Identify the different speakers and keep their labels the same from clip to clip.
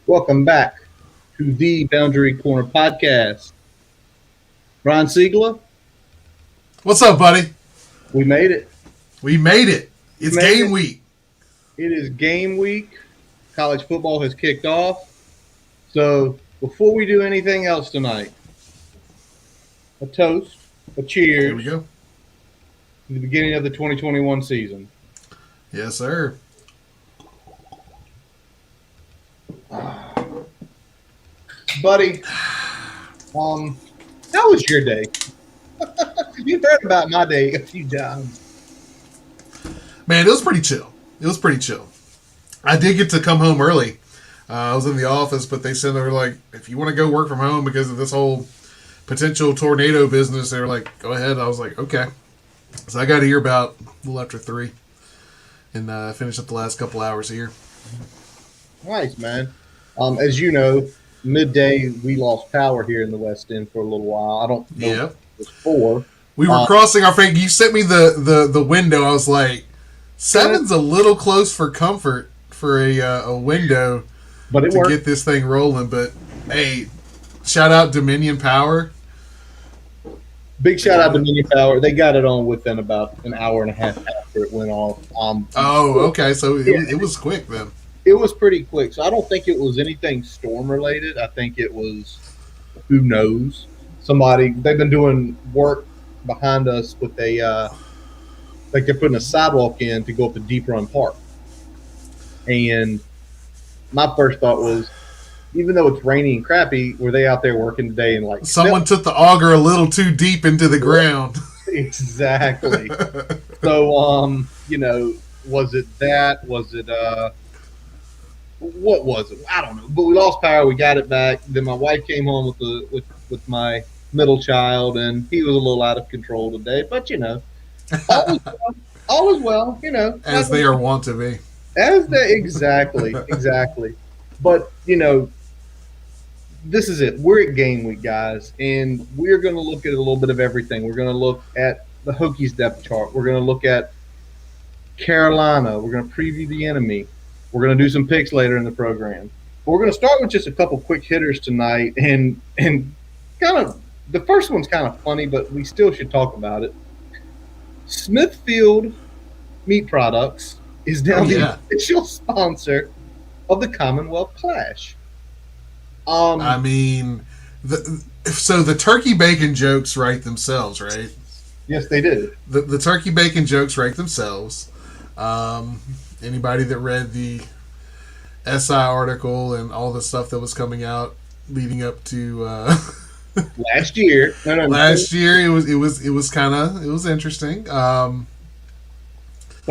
Speaker 1: Welcome back to the Boundary Corner podcast. Brian Siegler,
Speaker 2: What's up, buddy?
Speaker 1: we made it.
Speaker 2: We made it.
Speaker 1: We
Speaker 2: It's
Speaker 1: made
Speaker 2: game
Speaker 1: it.
Speaker 2: week.
Speaker 1: It is game week. College football has kicked off. So before we do anything else tonight, a toast, a
Speaker 2: Here we
Speaker 1: cheers
Speaker 2: go.
Speaker 1: to the beginning of the 2021 season.
Speaker 2: Yes, sir.
Speaker 1: Buddy, how was your day? You've heard about my day a few times.
Speaker 2: Man, it was pretty chill. I did get to come home early. I was in the office, but they said they were like, if you want to go work from home because of this whole potential tornado business, they were like, go ahead. I was like, okay. So I got here about a little after 3 and finished up the last couple hours here.
Speaker 1: Nice, man. As you know, midday we lost power here in the West End for a little while. I don't know
Speaker 2: Yeah.
Speaker 1: what it was for.
Speaker 2: We were crossing our fingers. You sent me the window. I was like, 7's a little close for comfort for a window
Speaker 1: But it
Speaker 2: to
Speaker 1: worked.
Speaker 2: get this thing rolling. But hey, shout out Dominion Power.
Speaker 1: Big shout out to Dominion Power. They got it on within about an hour and a half after it went off.
Speaker 2: Oh, okay. So it was quick then.
Speaker 1: It was pretty quick. So I don't think it was anything storm related. I think it was, who knows, somebody. They've been doing work behind us with like they're putting a sidewalk in to go up to Deep Run Park. And my first thought was, even though it's rainy and crappy, were they out there working today and like
Speaker 2: Someone took the auger a little too deep into the ground.
Speaker 1: Exactly. So was it that? Was it what was it? I don't know. But we lost power, we got it back. Then my wife came home with my middle child, and he was a little out of control today. But all is well,
Speaker 2: As they are wont to be.
Speaker 1: exactly. But this is it. We're at game week, guys, and we're going to look at a little bit of everything. We're going to look at the Hokies depth chart. We're going to look at Carolina. We're going to preview the enemy. We're going to do some picks later in the program. But we're going to start with just a couple quick hitters tonight, and kind of the first one's kind of funny, but we still should talk about it. Smithfield Meat Products is now the official sponsor of the Commonwealth Clash.
Speaker 2: I mean, so the turkey bacon jokes write themselves, right?
Speaker 1: Yes, they do.
Speaker 2: The turkey bacon jokes write themselves. Anybody that read the SI article and all the stuff that was coming out leading up to
Speaker 1: last year,
Speaker 2: last year, it was interesting.
Speaker 1: But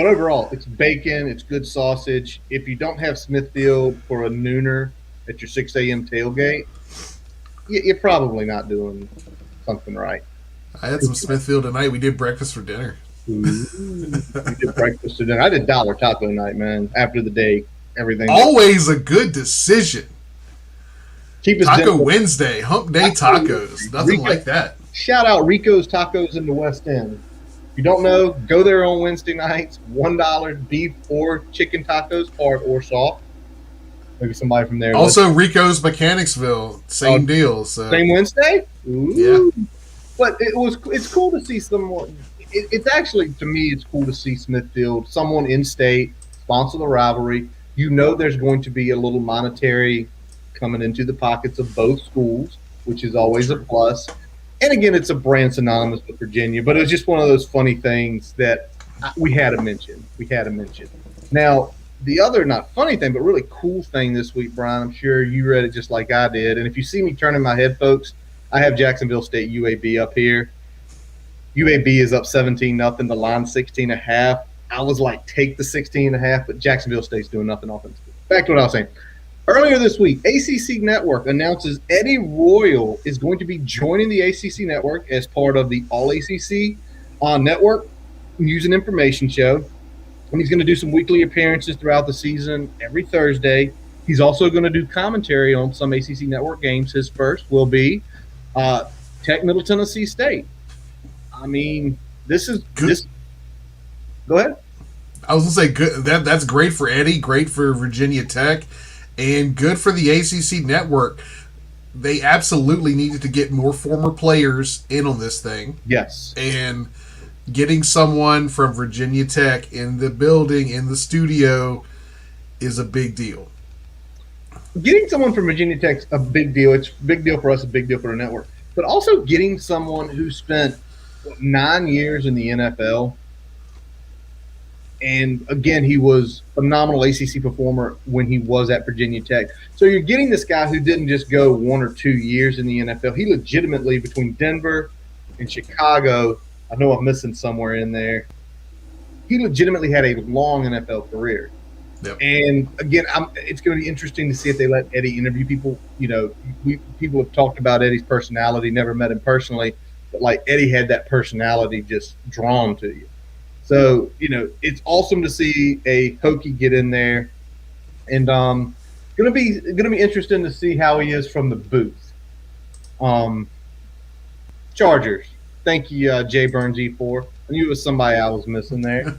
Speaker 1: overall, it's bacon, it's good sausage. If you don't have Smithfield for a nooner at your 6 a.m. tailgate, you're probably not doing something right.
Speaker 2: I had some Smithfield tonight. We did breakfast for dinner.
Speaker 1: We did breakfast for dinner. I did dollar taco night, man. After the day, everything.
Speaker 2: Always a good decision.
Speaker 1: Cheapest
Speaker 2: Taco
Speaker 1: dinner.
Speaker 2: Wednesday, hump day tacos. Nothing like that.
Speaker 1: Shout out Rico's Tacos in the West End. If you don't know, go there on Wednesday nights. $1 beef or chicken tacos, hard or soft. Maybe somebody from there.
Speaker 2: Also, Rico's Mechanicsville, same deal. So.
Speaker 1: Same Wednesday?
Speaker 2: Ooh.
Speaker 1: Yeah. But it's cool to see someone. It's actually, to me, it's cool to see Smithfield, someone in state, sponsor the rivalry. There's going to be a little monetary coming into the pockets of both schools, which is always a plus. And again, it's a brand synonymous with Virginia, but it was just one of those funny things that we had to mention. Now, the other, not funny thing, but really cool thing this week, Brian, I'm sure you read it just like I did. And if you see me turning my head, folks, I have Jacksonville State UAB up here. UAB is up 17-0. The line 16.5. I was like, take the 16.5, but Jacksonville State's doing nothing offensively. Back to what I was saying. Earlier this week, ACC Network announces Eddie Royal is going to be joining the ACC Network as part of the All-ACC Network News and Information Show. And he's going to do some weekly appearances throughout the season every Thursday. He's also going to do commentary on some ACC Network games. His first will be Tech Middle Tennessee State. I mean, this is – this. Go ahead.
Speaker 2: I was going to say, good. That's great for Eddie, great for Virginia Tech. And good for the ACC network. They absolutely needed to get more former players in on this thing.
Speaker 1: Yes.
Speaker 2: And getting someone from Virginia Tech in the building, in the studio, is a big deal.
Speaker 1: Getting someone from Virginia Tech's a big deal. It's a big deal for us, a big deal for the network. But also getting someone who spent 9 years in the NFL. And again, he was a phenomenal ACC performer when he was at Virginia Tech. So you're getting this guy who didn't just go 1 or 2 years in the NFL. He legitimately, between Denver and Chicago, I know I'm missing somewhere in there, he legitimately had a long NFL career.
Speaker 2: Yep.
Speaker 1: And again, it's going to be interesting to see if they let Eddie interview people. You know, people have talked about Eddie's personality, never met him personally, but like Eddie had that personality just drawn to you. So, you know, it's awesome to see a Hokie get in there, and gonna be interesting to see how he is from the booth. Chargers. Thank you, Jay Burns E4. I knew it was somebody I was missing there.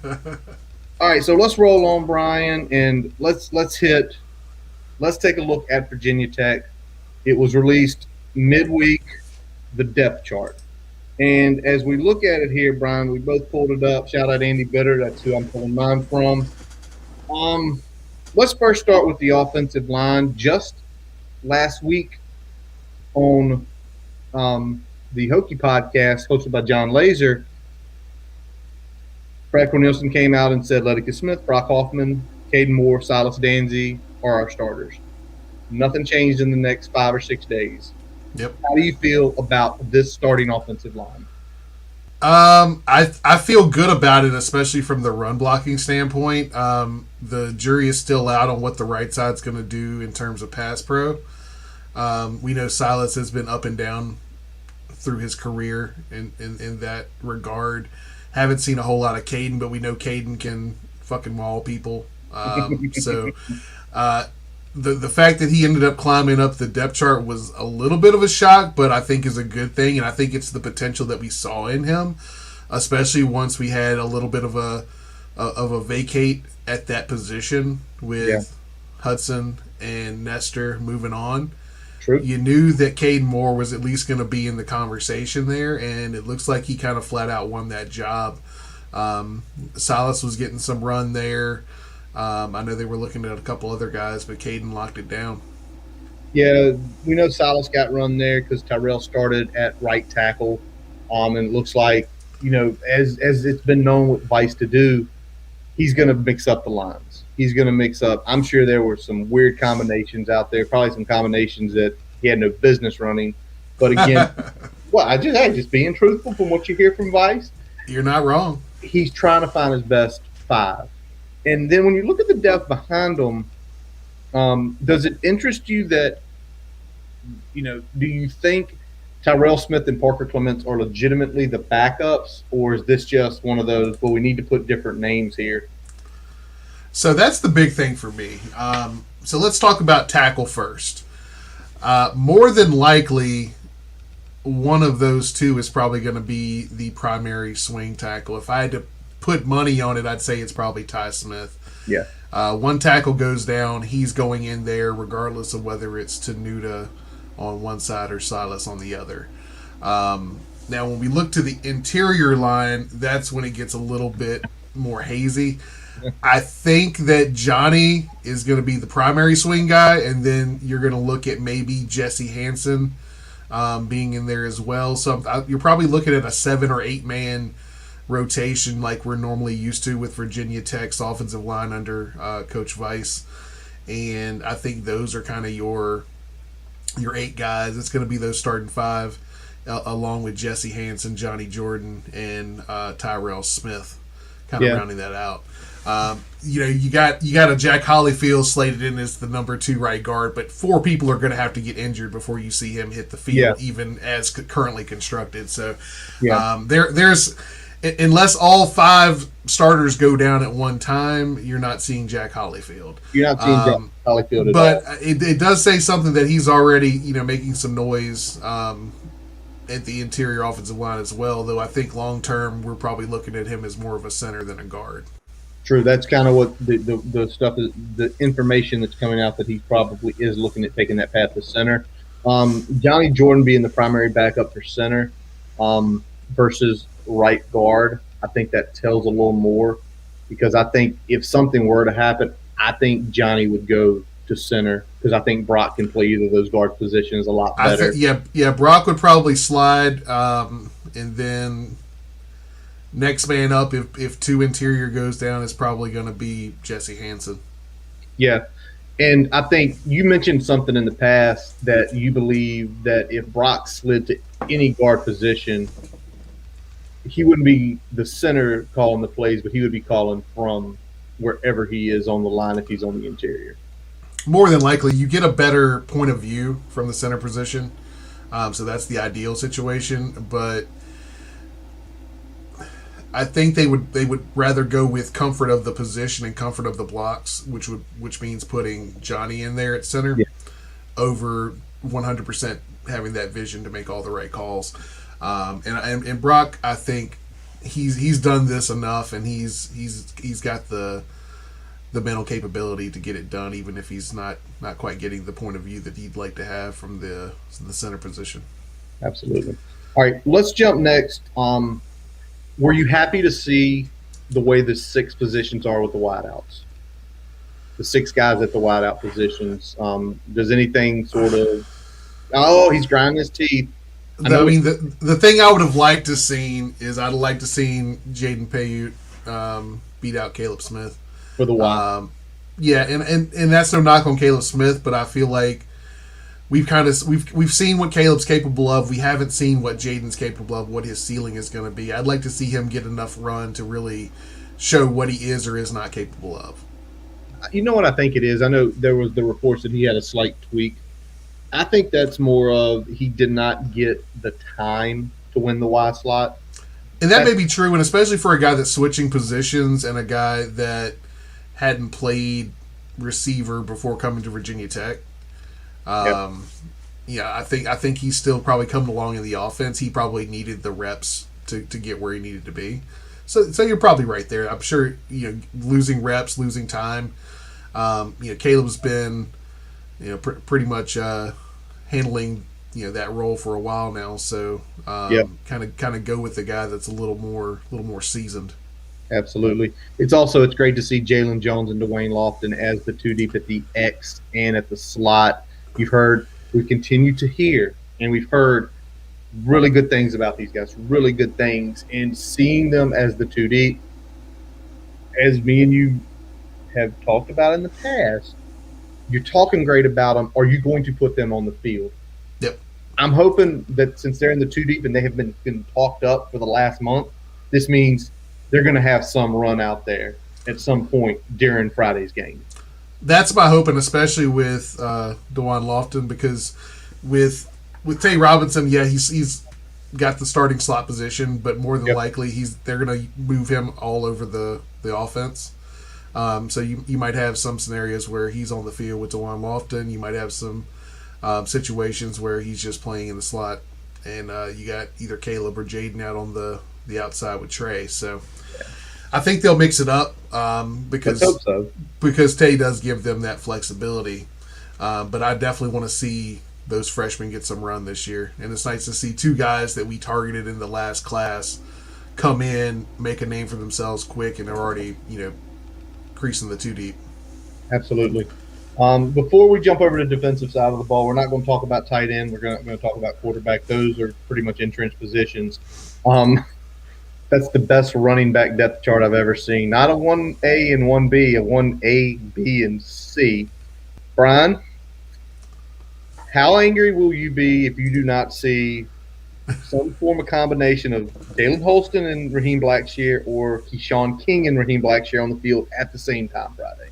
Speaker 1: All right, so let's roll on, Brian, and let's take a look at Virginia Tech. It was released midweek, the depth chart. And as we look at it here, Brian, we both pulled it up. Shout out Andy Bitter. That's who I'm pulling mine from. Let's first start with the offensive line. Just last week on the Hokie podcast hosted by John Laser, Brad Cornelison came out and said Ledicus Smith, Brock Hoffman, Caden Moore, Silas Danzy are our starters. Nothing changed in the next 5 or 6 days.
Speaker 2: Yep.
Speaker 1: How do you feel about this starting offensive line?
Speaker 2: I feel good about it, especially from the run blocking standpoint. The jury is still out on what the right side's going to do in terms of pass pro. We know Silas has been up and down through his career in that regard. Haven't seen a whole lot of Caden, but we know Caden can fucking maul people. The fact that he ended up climbing up the depth chart was a little bit of a shock, but I think is a good thing, and I think it's the potential that we saw in him, especially once we had a little bit of a vacate at that position with Hudson and Nestor moving on.
Speaker 1: True.
Speaker 2: You knew that Caden Moore was at least going to be in the conversation there, and it looks like he kind of flat out won that job. Silas was getting some run there. I know they were looking at a couple other guys, but Caden locked it down.
Speaker 1: Yeah, we know Silas got run there because Tyrell started at right tackle. And it looks like, you know, as it's been known with Vice to do, he's going to mix up the lines. He's going to mix up. I'm sure there were some weird combinations out there, probably some combinations that he had no business running. But again, just being truthful from what you hear from Vice.
Speaker 2: You're not wrong.
Speaker 1: He's trying to find his best 5. And then when you look at the depth behind them, does it interest you that, you know, do you think Tyrell Smith and Parker Clements are legitimately the backups, or is this just one of those, well, we need to put different names here?
Speaker 2: So that's the big thing for me. So let's talk about tackle first. More than likely, one of those two is probably going to be the primary swing tackle. If I had to put money on it, I'd say it's probably Ty Smith.
Speaker 1: Yeah.
Speaker 2: One tackle goes down, he's going in there regardless of whether it's Tenuta on one side or Silas on the other. Now, when we look to the interior line, that's when it gets a little bit more hazy. I think that Johnny is going to be the primary swing guy, and then you're going to look at maybe Jesse Hansen being in there as well. So you're probably looking at a 7 or 8 man rotation like we're normally used to with Virginia Tech's offensive line under Coach Vice. And I think those are kind of your 8 guys. It's going to be those starting 5 along with Jesse Hansen, Johnny Jordan, and Tyrell Smith kind of rounding that out. You got a Jack Hollyfield slated in as the number 2 right guard, but 4 people are going to have to get injured before you see him hit the field, even as currently constructed. So there's unless all 5 starters go down at one time, you're not seeing Jack Hollyfield.
Speaker 1: You're not seeing Jack Hollyfield at
Speaker 2: but
Speaker 1: all.
Speaker 2: It does say something that he's already making some noise at the interior offensive line as well. Though I think long term we're probably looking at him as more of a center than a guard.
Speaker 1: True. That's kind of what the stuff is, the information that's coming out that he probably is looking at taking that path to center. Johnny Jordan being the primary backup for center versus right guard, I think that tells a little more because I think if something were to happen, I think Johnny would go to center because I think Brock can play either of those guard positions a lot
Speaker 2: I think
Speaker 1: better.
Speaker 2: yeah, Brock would probably slide, and then next man up if two interior goes down is probably going to be Jesse Hansen.
Speaker 1: Yeah. And I think you mentioned something in the past that you believe that if Brock slid to any guard position, he wouldn't be the center calling the plays, but he would be calling from wherever he is on the line if he's on the interior.
Speaker 2: More than likely, you get a better point of view from the center position, so that's the ideal situation. But I think they would rather go with comfort of the position and comfort of the blocks, which means putting Johnny in there at center
Speaker 1: Yeah,
Speaker 2: over 100% having that vision to make all the right calls. And Brock, I think he's done this enough, and he's got the mental capability to get it done, even if he's not quite getting the point of view that he'd like to have from the center position.
Speaker 1: absolutely. All right, let's jump next. Were you happy to see the way the six positions are with the wideouts? The six guys at the wideout positions. Does anything sort of? Oh, he's grinding his teeth. I
Speaker 2: I
Speaker 1: know.
Speaker 2: mean, the thing I would have liked to seen is I'd like to seen Jaden Payute beat out Caleb Smith.
Speaker 1: For the wide.
Speaker 2: Yeah, and that's no knock on Caleb Smith, but I feel like we've seen what Caleb's capable of. We haven't seen what Jaden's capable of, what his ceiling is going to be. I'd like to see him get enough run to really show what he is or is not capable of.
Speaker 1: You know what I think it is? I know there was the reports that he had a slight tweak. I think that's more of he did not get the time to win the Y slot.
Speaker 2: And that may
Speaker 1: That's,
Speaker 2: be true, and especially for a guy that's switching positions and a guy that hadn't played receiver before coming to Virginia Tech.
Speaker 1: yep,
Speaker 2: Yeah, I think he's still probably coming along in the offense. He probably needed the reps to get where he needed to be. So you're probably right there. I'm sure losing reps, losing time. Caleb's been pretty much handling that role for a while now. So
Speaker 1: yep,
Speaker 2: kind of go with the guy that's a little more seasoned.
Speaker 1: absolutely. It's great to see Jalen Jones and Dwayne Lofton as the two deep at the X and at the slot. We continue to hear, and we've heard really good things about these guys, really good things, and seeing them as the two deep, as me and you have talked about in the past, you're talking great about them. Are you going to put them on the field?
Speaker 2: Yep.
Speaker 1: I'm hoping that since they're in the two deep and they have been talked up for the last month, this means they're going to have some run out there at some point during Friday's game.
Speaker 2: That's my hope, and especially with DeJuan Lofton, because with Tay Robinson, yeah, he's got the starting slot position, but more than
Speaker 1: Yep.
Speaker 2: likely they're going to move him all over the offense. So you might have some scenarios where he's on the field with DeJuan Lofton. You might have some situations where he's just playing in the slot, and you got either Caleb or Jaden out on the outside with Trey. So I think they'll mix it up
Speaker 1: Let's hope so.
Speaker 2: because Tay does give them that flexibility. But I definitely want to see those freshmen get some run this year, and it's nice to see two guys that we targeted in the last class come in, make a name for themselves quick, and they're already creasing the two deep.
Speaker 1: Absolutely. Before we jump over to the defensive side of the ball, we're not going to talk about tight end. We're going to talk about quarterback. Those are pretty much entrenched positions. That's the best running back depth chart I've ever seen. Not a 1A and 1B, a 1A, B, and C. Brian, how angry will you be if you do not see some form of combination of Dalen Holston and Raheem Blackshear or Keyshawn King and Raheem Blackshear on the field at the same time Friday?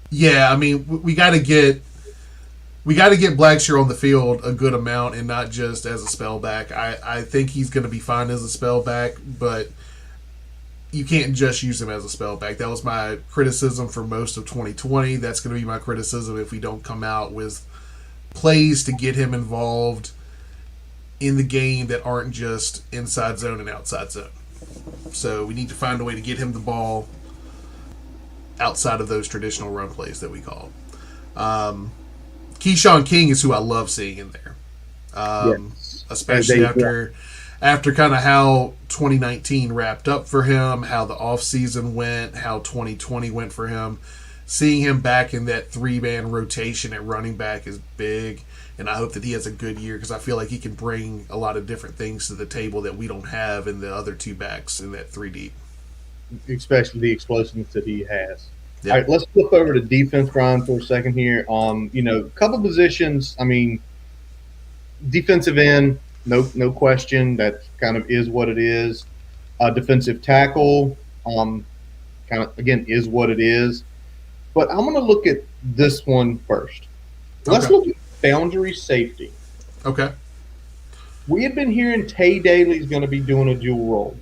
Speaker 2: Yeah, I mean we got to get Blackshear on the field a good amount and not just as a spellback. I think he's going to be fine as a spellback, but you can't just use him as a spellback. That was my criticism for most of 2020. That's going to be my criticism if we don't come out with plays to get him involved in the game that aren't just inside zone and outside zone. So we need to find a way to get him the ball outside of those traditional run plays that we call. Keyshawn King is who I love seeing in there,
Speaker 1: Yes.
Speaker 2: especially after kind of how 2019 wrapped up for him, how the offseason went, how 2020 went for him. Seeing him back in that 3-man rotation at running back is big, and I hope that he has a good year because I feel like he can bring a lot of different things to the table that we don't have in the other 2 backs in that 3 deep.
Speaker 1: Especially the explosiveness that he has.
Speaker 2: Yep.
Speaker 1: All right, let's flip over to defense, Brian, for a second here. A couple positions. I mean, defensive end, no question. That kind of is what it is. Defensive tackle, kind of again is what it is. But I'm going to look at this one first. Let's look at boundary safety.
Speaker 2: Okay.
Speaker 1: We have been hearing Tay Daly's going to be doing a dual role.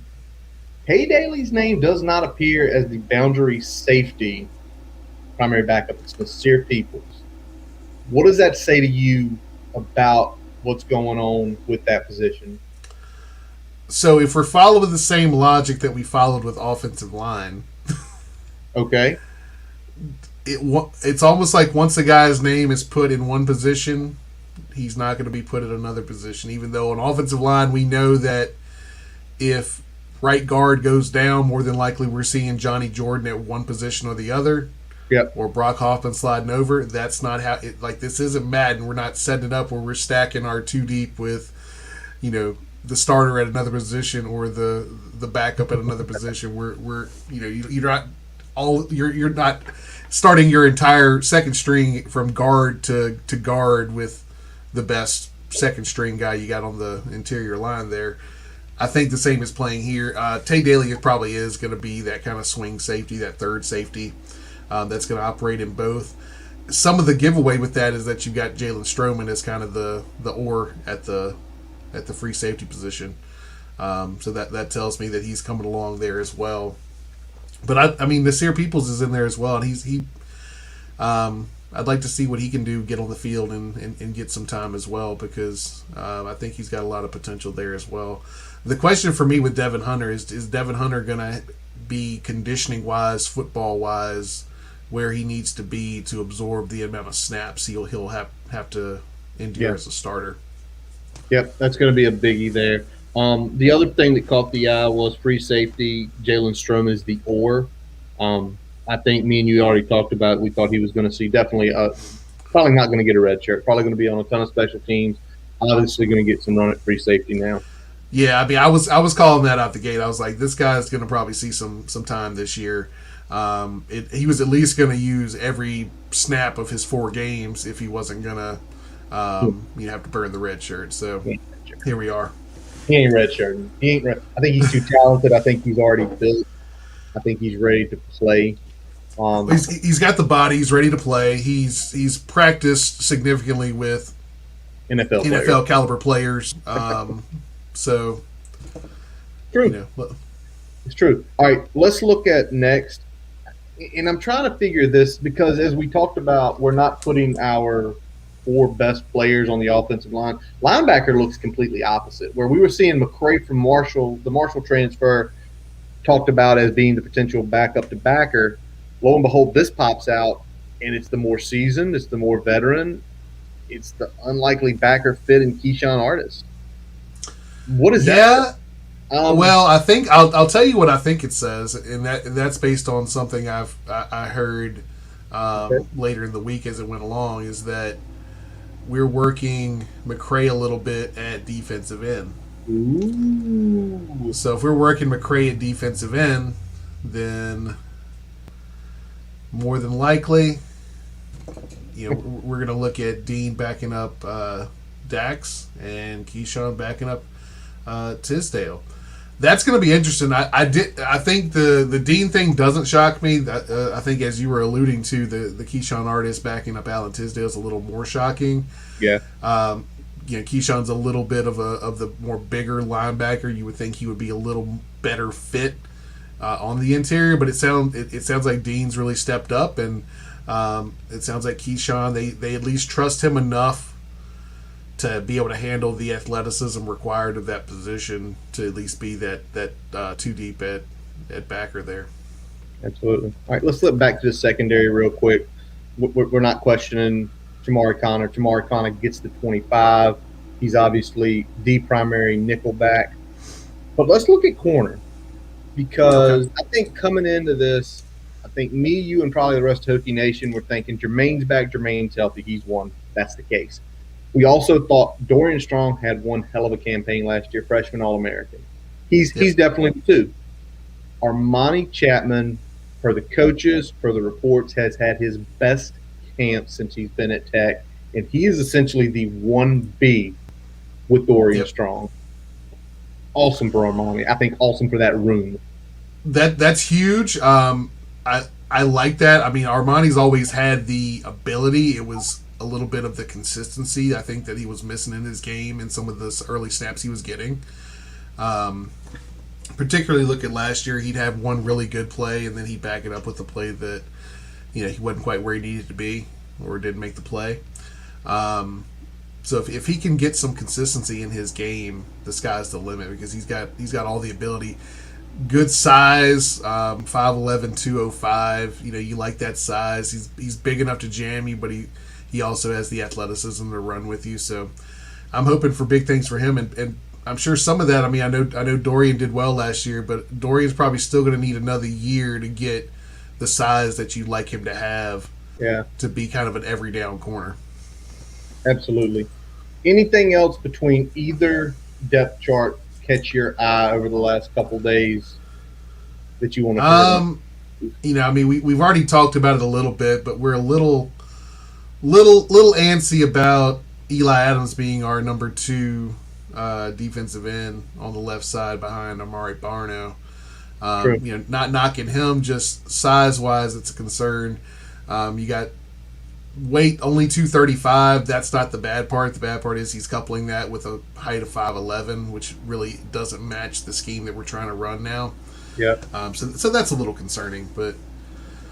Speaker 1: Tay Daly's name does not appear as the boundary safety primary backup. It's Nasir Peoples. What does that say to you about what's going on with that position?
Speaker 2: So if we're following the same logic that we followed with offensive line,
Speaker 1: okay,
Speaker 2: it's almost like once a guy's name is put in one position, he's not going to be put in another position. Even though on offensive line, we know that if right guard goes down, more than likely we're seeing Johnny Jordan at one position or the other.
Speaker 1: Yep.
Speaker 2: Or Brock Hoffman sliding over. That's not how it, like, this isn't Madden. We're not setting it up where we're stacking our 2 deep with, the starter at another position or the backup at another position. We're you're not starting your entire second string from guard to guard with the best second string guy you got on the interior line there. I think the same is playing here. Tay Daly probably is going to be that kind of swing safety, that third safety that's going to operate in both. Some of the giveaway with that is that you've got Jalen Stroman as kind of the oar at the free safety position. So that tells me that he's coming along there as well. But I mean, Nasir Peoples is in there as well, and I'd like to see what he can do, get on the field and get some time as well, because I think he's got a lot of potential there as well. The question for me with Devin Hunter is Devin Hunter going to be conditioning-wise, football-wise, where he needs to be to absorb the amount of snaps he'll have to endure as a starter.
Speaker 1: Yep, that's going to be a biggie there. The other thing that caught the eye was free safety. Jalen Stroman is the oar. I think me and you already talked about it. We thought he was going to see definitely probably not going to get a red shirt. Probably going to be on a ton of special teams. Obviously going to get some run at free safety now.
Speaker 2: Yeah, I mean, I was calling that out the gate. I was like, this guy's going to probably see some time this year. He was at least going to use every snap of his 4 games if he wasn't going to have to burn the red shirt. So here we are.
Speaker 1: He ain't red shirt. He ain't. I think he's too talented. I think he's already built. I think he's ready to play.
Speaker 2: He's got the body. He's ready to play. He's practiced significantly with NFL caliber players. So
Speaker 1: true. It's true. All right, let's look at next. And I'm trying to figure this because, as we talked about, we're not putting our 4 best players on the offensive line. Linebacker looks completely opposite. Where we were seeing McCray from the Marshall transfer, talked about as being the potential backup to backer. Lo and behold, this pops out, and it's the more seasoned, it's the more veteran, it's the unlikely backer fit in Keyshawn Artis. What is that?
Speaker 2: Well, I think I'll tell you what I think it says, and that's based on something I heard later in the week as it went along. Is that we're working McCray a little bit at defensive end.
Speaker 1: Ooh.
Speaker 2: So if we're working McCray at defensive end, then more than likely, we're going to look at Dean backing up Dax and Keyshawn backing up Tisdale. That's going to be interesting. I think the Dean thing doesn't shock me. I think, as you were alluding to, the Keyshawn Artis backing up Alan Tisdale is a little more shocking.
Speaker 1: Yeah.
Speaker 2: Keyshawn's a little bit of the more bigger linebacker. You would think he would be a little better fit on the interior, but it sounds like Dean's really stepped up, and it sounds like Keyshawn, they at least trust him enough to be able to handle the athleticism required of that position to at least be that 2 deep at backer there.
Speaker 1: Absolutely. All right, let's flip back to the secondary real quick. We're not questioning Jamari Connor. Jamari Connor gets the 25. He's obviously the primary nickel back. But let's look at corner
Speaker 2: Okay.
Speaker 1: because I think coming into this, I think me, you, and probably the rest of Hokie Nation were thinking Jermaine's back, Jermaine's healthy, he's won. That's the case. We also thought Dorian Strong had one hell of a campaign last year, freshman All American.
Speaker 2: Yep.
Speaker 1: He's definitely the two. Armani Chapman, per the coaches, per the reports, has had his best camp since he's been at Tech, and he is essentially the 1B with Dorian
Speaker 2: Yep.
Speaker 1: Strong. Awesome for Armani. I think awesome for that room.
Speaker 2: That's huge. I like that. I mean, Armani's always had the ability. It was a little bit of the consistency I think that he was missing in his game and some of the early snaps he was getting. Particularly look at last year, he'd have one really good play and then he'd back it up with a play that he wasn't quite where he needed to be or didn't make the play. So if he can get some consistency in his game, the sky's the limit because he's got all the ability. Good size, 5'11", 205. You like that size. He's big enough to jam you, but he also has the athleticism to run with you. So I'm hoping for big things for him, and I'm sure some of that. I mean, I know Dorian did well last year, but Dorian's probably still going to need another year to get the size that you'd like him to have.
Speaker 1: Yeah,
Speaker 2: to be kind of an every down corner.
Speaker 1: absolutely. Anything else between either depth chart catch your eye over the last couple days that you want to
Speaker 2: I mean, we've already talked about it a little bit, but we're a little antsy about Eli Adams being our number 2 defensive end on the left side behind Amari Barno. Not knocking him, just size wise, it's a concern. You got weight only 235. That's not the bad part. The bad part is he's coupling that with a height of 5'11", which really doesn't match the scheme that we're trying to run now.
Speaker 1: Yeah.
Speaker 2: So that's a little concerning, but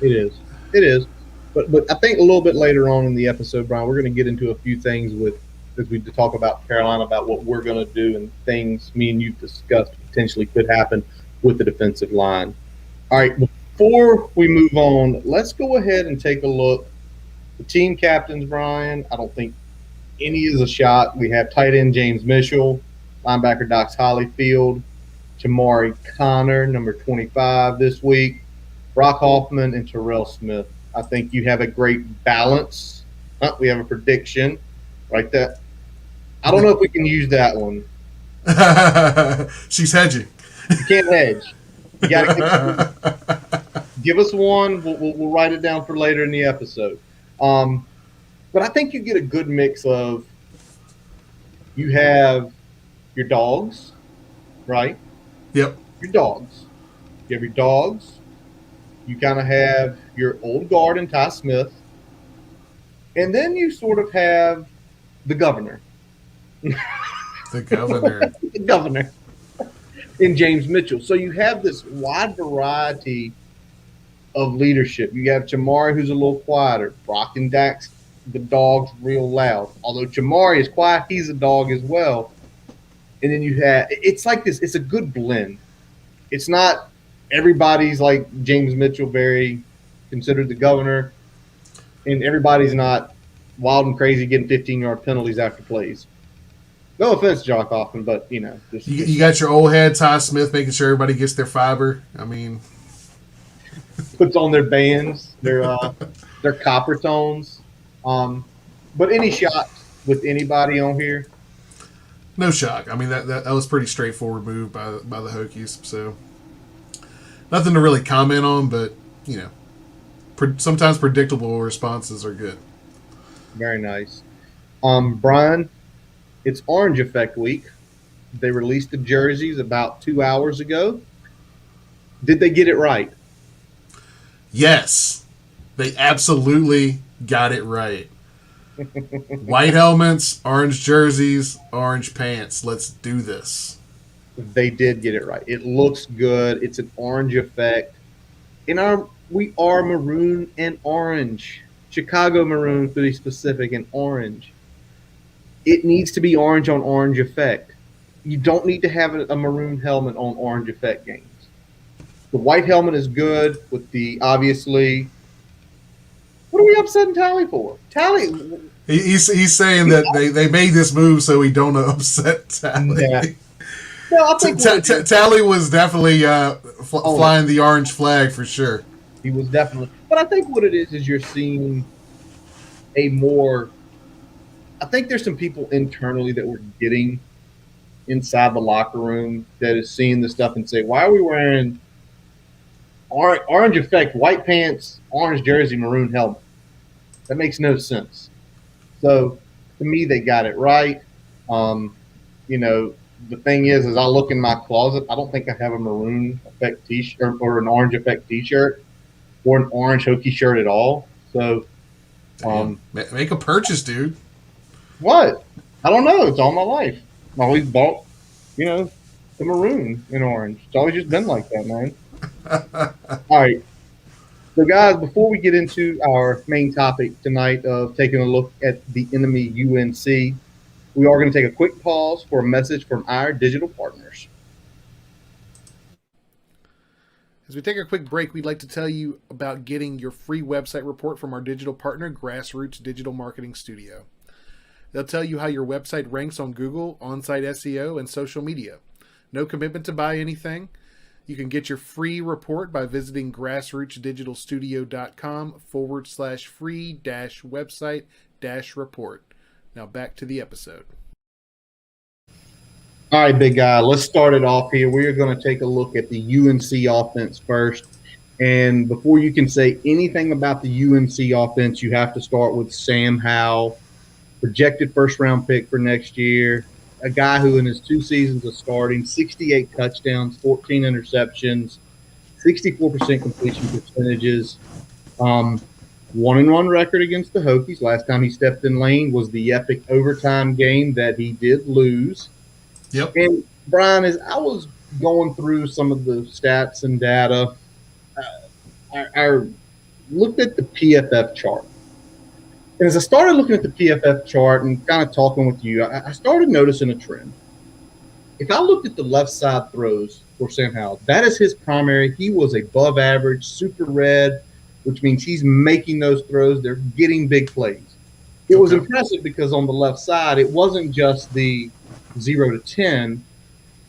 Speaker 1: it is. It is. But I think a little bit later on in the episode, Brian, we're going to get into a few things as we talk about Carolina, about what we're going to do and things me and you discussed potentially could happen with the defensive line. All right, before we move on, let's go ahead and take a look. The team captains, Brian, I don't think any is a shot. We have tight end James Mitchell, linebacker Dox Hollyfield, Jamari Connor, number 25 this week, Brock Hoffman, and Terrell Smith. I think you have a great balance. We have a prediction right there. I don't know if we can use that one.
Speaker 2: She's hedging.
Speaker 1: You can't hedge. You got to give us one. We'll write it down for later in the episode. But I think you get a good mix of you have your dogs, right?
Speaker 2: Yep.
Speaker 1: Your dogs. You have your dogs. You kind of have your old guard in Ty Smith. And then you sort of have the governor.
Speaker 2: The governor.
Speaker 1: The governor in James Mitchell. So you have this wide variety of leadership. You have Jamari, who's a little quieter. Brock and Dax, the dog's real loud. Although Jamari is quiet, he's a dog as well. And then you have – it's like this. It's a good blend. It's not everybody's like James Mitchell, very considered the governor, and everybody's not wild and crazy getting 15-yard penalties after plays. No offense, Jock Hoffman, but, you
Speaker 2: got your old head, Ty Smith, making sure everybody gets their fiber. I mean –
Speaker 1: puts on their bands, their copper tones. But any shots with anybody on here?
Speaker 2: No shock. I mean that was pretty straightforward move by the Hokies. So nothing to really comment on, but sometimes predictable responses are good.
Speaker 1: Very nice. Brian, it's Orange Effect Week. They released the jerseys about 2 hours ago. Did they get it right?
Speaker 2: Yes, they absolutely got it right. White helmets, orange jerseys, orange pants. Let's do this.
Speaker 1: They did get it right. It looks good. It's an orange effect. We are maroon and orange. Chicago maroon, to be specific, and orange. It needs to be orange on orange effect. You don't need to have a maroon helmet on orange effect games. The white helmet is good with the obviously. What are we upsetting Tally for? Tally.
Speaker 2: He's saying that they made this move so he don't upset Tally.
Speaker 1: Yeah. No, I think
Speaker 2: Tally was definitely flying the orange flag for sure.
Speaker 1: He was definitely. But I think what it is you're seeing a more. I think there's some people internally that we're getting inside the locker room that is seeing this stuff and say, why are we wearing orange effect, white pants, orange jersey, maroon helmet? That makes no sense. So to me, they got it right. You know, the thing is I look in my closet, I don't think I have a maroon effect t-shirt or an orange effect t-shirt or an orange Hokie shirt at all. So,
Speaker 2: make a purchase, dude.
Speaker 1: What? I don't know. It's all my life. I always bought, the maroon and orange. It's always just been like that, man. All right. So, guys, before we get into our main topic tonight of taking a look at the enemy UNC, we are going to take a quick pause for a message from our digital partners.
Speaker 3: As we take a quick break, we'd like to tell you about getting your free website report from our digital partner, Grassroots Digital Marketing Studio. They'll tell you how your website ranks on Google, on-site SEO, and social media. No commitment to buy anything. You can get your free report by visiting grassrootsdigitalstudio.com/free-website-report. Now back to the episode.
Speaker 1: All right, big guy, let's start it off here. We are going to take a look at the UNC offense first. And before you can say anything about the UNC offense, you have to start with Sam Howell, projected first-round pick for next year, a guy who in his 2 seasons of starting, 68 touchdowns, 14 interceptions, 64% completion percentages, 1-1 record against the Hokies. Last time he stepped in lane was the epic overtime game that he did lose.
Speaker 2: Yep.
Speaker 1: And, Brian, as I was going through some of the stats and data, I looked at the PFF chart. And as I started looking at the PFF chart and kind of talking with you, I started noticing a trend. If I looked at the left side throws for Sam Howell, that is his primary. He was above average, super red, which means he's making those throws. They're getting big plays. It was impressive because on the left side, it wasn't just the 0 to 10.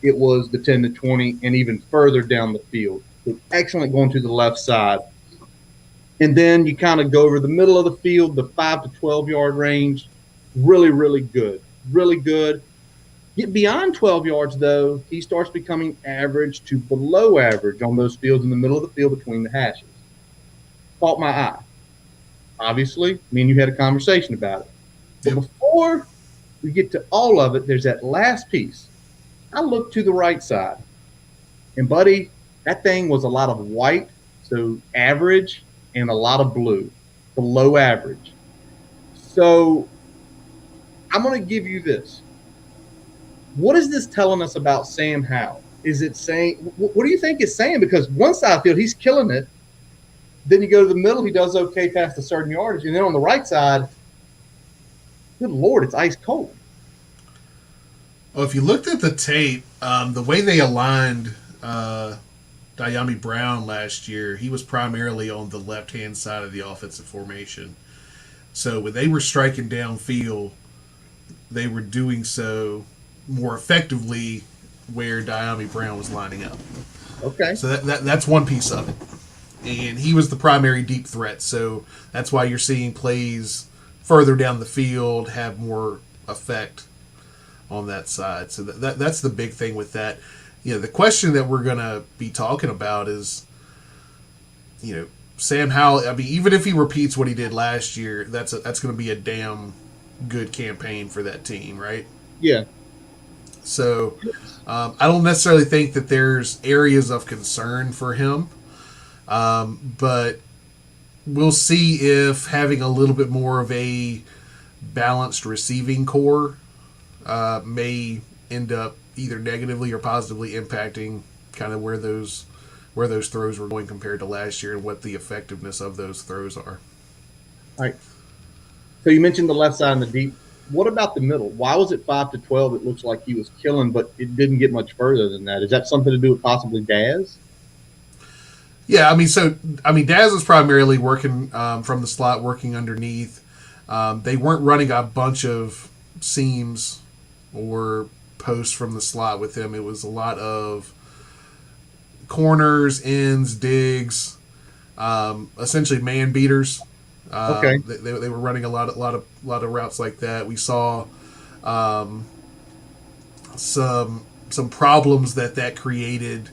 Speaker 1: It was the 10 to 20 and even further down the field. So excellent going to the left side. And then you kind of go over the middle of the field, the 5 to 12-yard range. Really, really good. Really good. Get beyond 12 yards, though, he starts becoming average to below average on those fields in the middle of the field between the hashes. Caught my eye. Obviously, me and you had a conversation about it. But before we get to all of it, there's that last piece. I look to the right side. And, buddy, that thing was a lot of white, so average, and a lot of blue, below average. So I'm going to give you this. What is this telling us about Sam Howell? Is it saying – what do you think it's saying? Because one side of the field, he's killing it. Then you go to the middle, he does okay past a certain yardage. And then on the right side, good Lord, it's ice cold.
Speaker 2: Well, if you looked at the tape, the way they aligned Dyami Brown last year, he was primarily on the left-hand side of the offensive formation. So when they were striking downfield, they were doing so more effectively where Dyami Brown was lining up.
Speaker 1: Okay.
Speaker 2: So that's one piece of it. And he was the primary deep threat. So that's why you're seeing plays further down the field have more effect on that side. So that's the big thing with that. The question that we're going to be talking about is, Sam Howell, I mean, even if he repeats what he did last year, that's going to be a damn good campaign for that team, right?
Speaker 1: Yeah.
Speaker 2: So I don't necessarily think that there's areas of concern for him, but we'll see if having a little bit more of a balanced receiving core may end up either negatively or positively impacting kind of where those throws were going compared to last year and what the effectiveness of those throws are.
Speaker 1: All right. So you mentioned the left side and the deep. What about the middle? Why was it 5 to 12? It looks like he was killing, but it didn't get much further than that. Is that something to do with possibly Daz?
Speaker 2: Yeah, Daz was primarily working from the slot, working underneath. They weren't running a bunch of seams or posts from the slot with him. It was a lot of corners, ends, digs, essentially man beaters.
Speaker 1: Okay.
Speaker 2: They were running a lot of routes like that. We saw um, some problems that created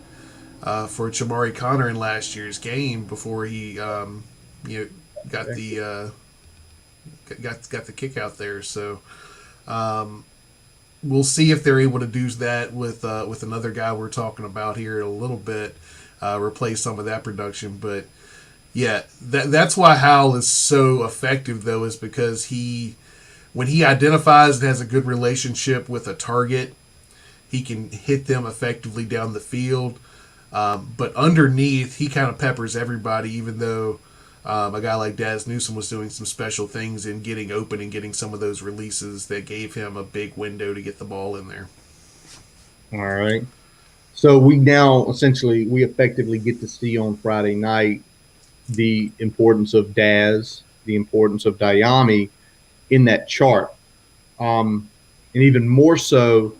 Speaker 2: for Chamari Connor in last year's game before he you know got the got the kick out there. So we'll see if they're able to do that with another guy we're talking about here in a little bit, replace some of that production. But yeah, that's why Howell is so effective though, is because when he identifies and has a good relationship with a target, he can hit them effectively down the field. But underneath, he kind of peppers everybody, even though a guy like Daz Newsome was doing some special things in getting open and getting some of those releases that gave him a big window to get the ball in there.
Speaker 1: All right. So we effectively get to see on Friday night the importance of Daz, the importance of Diami in that chart. And even more so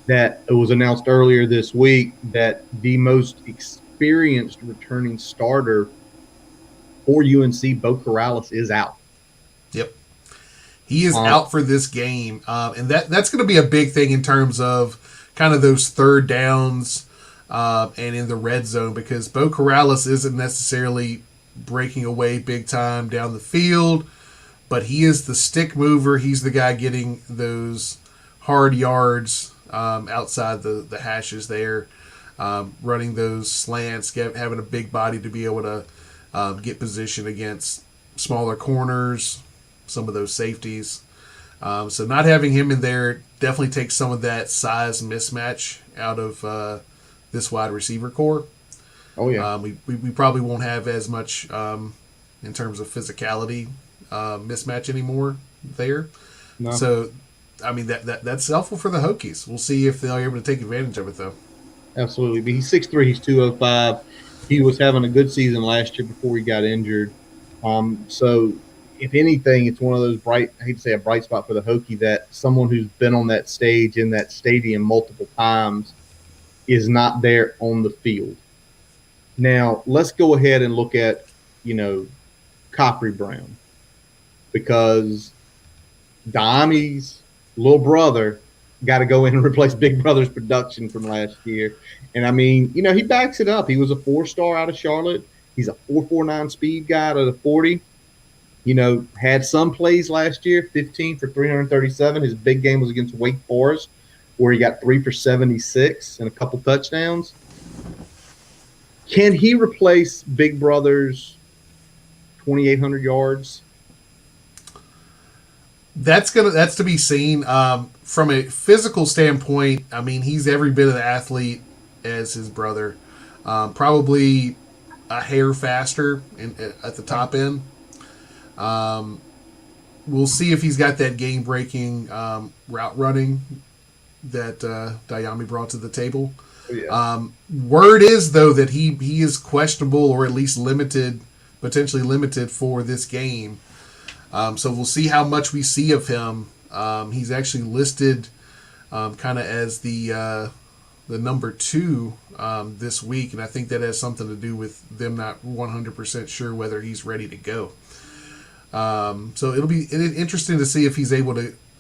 Speaker 1: that it was announced earlier this week that the most experienced returning starter for UNC, Bo Corrales, is out.
Speaker 2: Yep. He is out for this game. And that's going to be a big thing in terms of kind of those third downs and in the red zone, because Bo Corrales isn't necessarily breaking away big time down the field, but he is the stick mover. He's the guy getting those hard yards outside the hashes there, running those slants, having a big body to be able to get position against smaller corners, some of those safeties. So not having him in there definitely takes some of that size mismatch out of this wide receiver core.
Speaker 1: Oh, yeah.
Speaker 2: We probably won't have as much in terms of physicality mismatch anymore there.
Speaker 1: No.
Speaker 2: So, I mean, that's helpful for the Hokies. We'll see if they're able to take advantage of it, though.
Speaker 1: Absolutely. But he's 6'3", he's 205. He was having a good season last year before he got injured. So, if anything, it's one of those I hate to say a bright spot for the Hokie, that someone who's been on that stage in that stadium multiple times is not there on the field. Now, let's go ahead and look at, Copry Brown, because Diami's little brother got to go in and replace Big Brother's production from last year. And, I mean, he backs it up. He was a 4-star out of Charlotte. He's a 4.49 speed guy out of the 40. Had some plays last year, 15 for 337. His big game was against Wake Forest, where he got 3 for 76 and a couple touchdowns. Can he replace Big Brother's 2,800 yards?
Speaker 2: That's to be seen. From a physical standpoint, I mean, he's every bit of the athlete as his brother. Probably a hair faster at the top end. We'll see if he's got that game-breaking route running that Diami brought to the table.
Speaker 1: Yeah.
Speaker 2: Word is, though, that he is questionable, or at least potentially limited for this game. So we'll see how much we see of him. He's actually listed kind of as the number 2 this week, and I think that has something to do with them not 100% sure whether he's ready to go. So it'll be interesting to see if he's able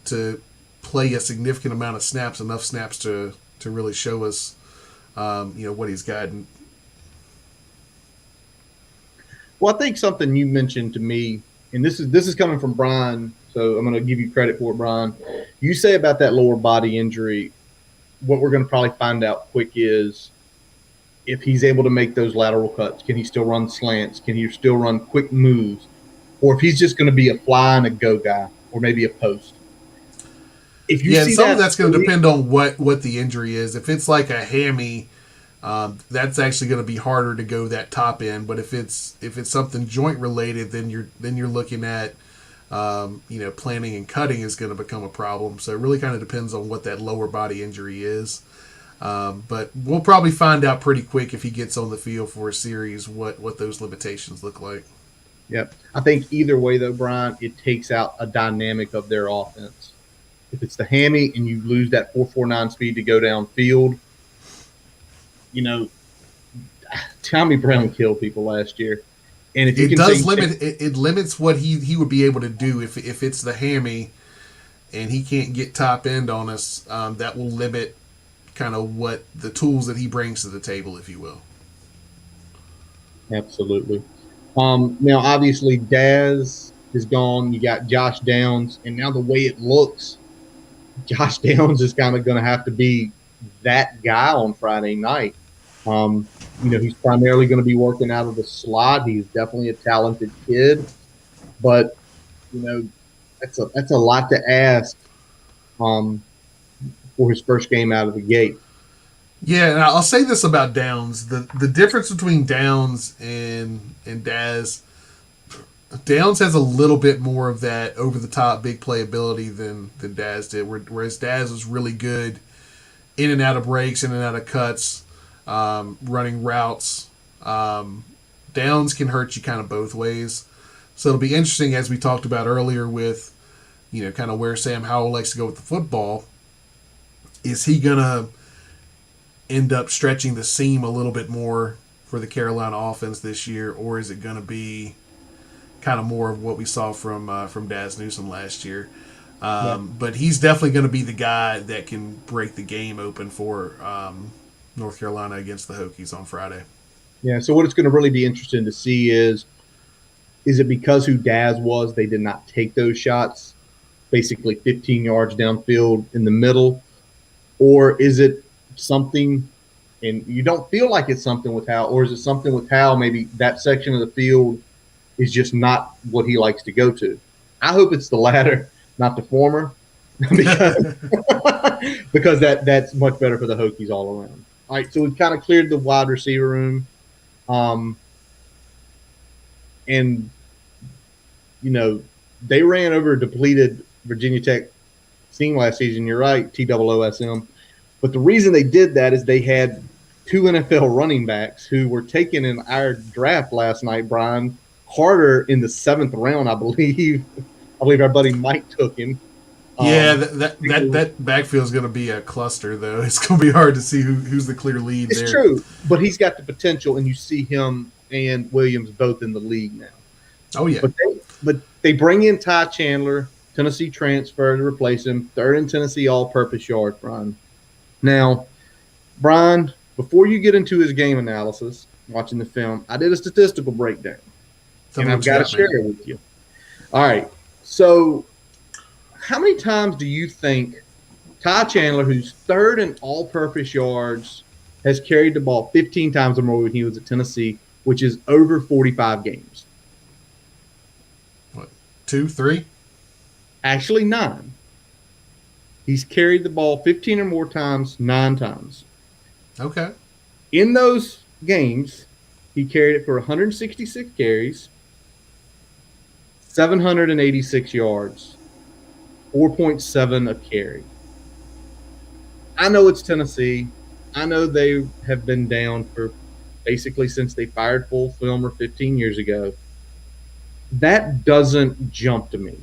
Speaker 2: to play a significant amount of snaps, enough snaps to really show us, what he's got.
Speaker 1: Well, I think something you mentioned to me, and this is coming from Brian, so I'm going to give you credit for it, Brian. You say about that lower body injury, what we're going to probably find out quick is if he's able to make those lateral cuts. Can he still run slants? Can he still run quick moves? Or if he's just going to be a fly and a go guy, or maybe a post. If you see
Speaker 2: some of that's going to depend on what the injury is. If it's like a hammy, that's actually going to be harder to go that top end. But if it's something joint related, then you're looking at planning and cutting is going to become a problem. So it really kind of depends on what that lower body injury is. But we'll probably find out pretty quick if he gets on the field for a series what those limitations look like.
Speaker 1: Yep. I think either way, though, Brian, it takes out a dynamic of their offense. If it's the hammy and you lose that 4.49 speed to go downfield, Tommy Brown killed people last year. And if you
Speaker 2: It does limit it limits what he would be able to do if it's the hammy and he can't get top end on us. That will limit kind of what the tools that he brings to the table, if you will.
Speaker 1: Absolutely. Now, obviously, Daz is gone. You got Josh Downs, and now the way it looks, Josh Downs is kind of going to have to be that guy on Friday night. He's primarily going to be working out of the slot. He's definitely a talented kid, but that's a lot to ask for his first game out of the gate.
Speaker 2: Yeah, and I'll say this about Downs: the difference between Downs and Daz. Downs has a little bit more of that over the top big playability than Daz did, whereas Daz was really good in and out of breaks, in and out of cuts, running routes. Downs can hurt you kind of both ways. So it'll be interesting, as we talked about earlier with, kind of where Sam Howell likes to go with the football. Is he going to end up stretching the seam a little bit more for the Carolina offense this year, or is it going to be kind of more of what we saw from Daz Newsome last year? But he's definitely going to be the guy that can break the game open for North Carolina against the Hokies on Friday.
Speaker 1: Yeah, so what it's going to really be interesting to see is it because who Daz was, they did not take those shots, basically 15 yards downfield in the middle, or is it something, and you don't feel like it's something with Hal, or is it something with Hal, maybe that section of the field is just not what he likes to go to? I hope it's the latter, not the former, because that's much better for the Hokies all around. All right, so we've kind of cleared the wide receiver room. And, they ran over a depleted Virginia Tech team last season. You're right, TOOSM. But the reason they did that is they had two NFL running backs who were taken in our draft last night, Brian. Carter in the 7th round, I believe. I believe our buddy Mike took him.
Speaker 2: Yeah, that backfield is going to be a cluster, though. It's going to be hard to see who's the clear lead there.
Speaker 1: It's true, but he's got the potential, and you see him and Williams both in the league now.
Speaker 2: Oh, yeah.
Speaker 1: But they bring in Ty Chandler, Tennessee transfer, to replace him. 3rd in Tennessee all-purpose yards, Brian. Now, Brian, before you get into his game analysis, watching the film, I did a statistical breakdown, and I've got to share it with you. All right, so how many times do you think Ty Chandler, who's 3rd in all-purpose yards, has carried the ball 15 times or more when he was at Tennessee, which is over 45 games?
Speaker 2: What, 2, 3?
Speaker 1: Actually, 9. He's carried the ball 15 or more times, 9 times.
Speaker 2: Okay.
Speaker 1: In those games, he carried it for 166 carries, 786 yards, 4.7 a carry. I know it's Tennessee. I know they have been down for basically since they fired Full Filmer 15 years ago. That doesn't jump to me.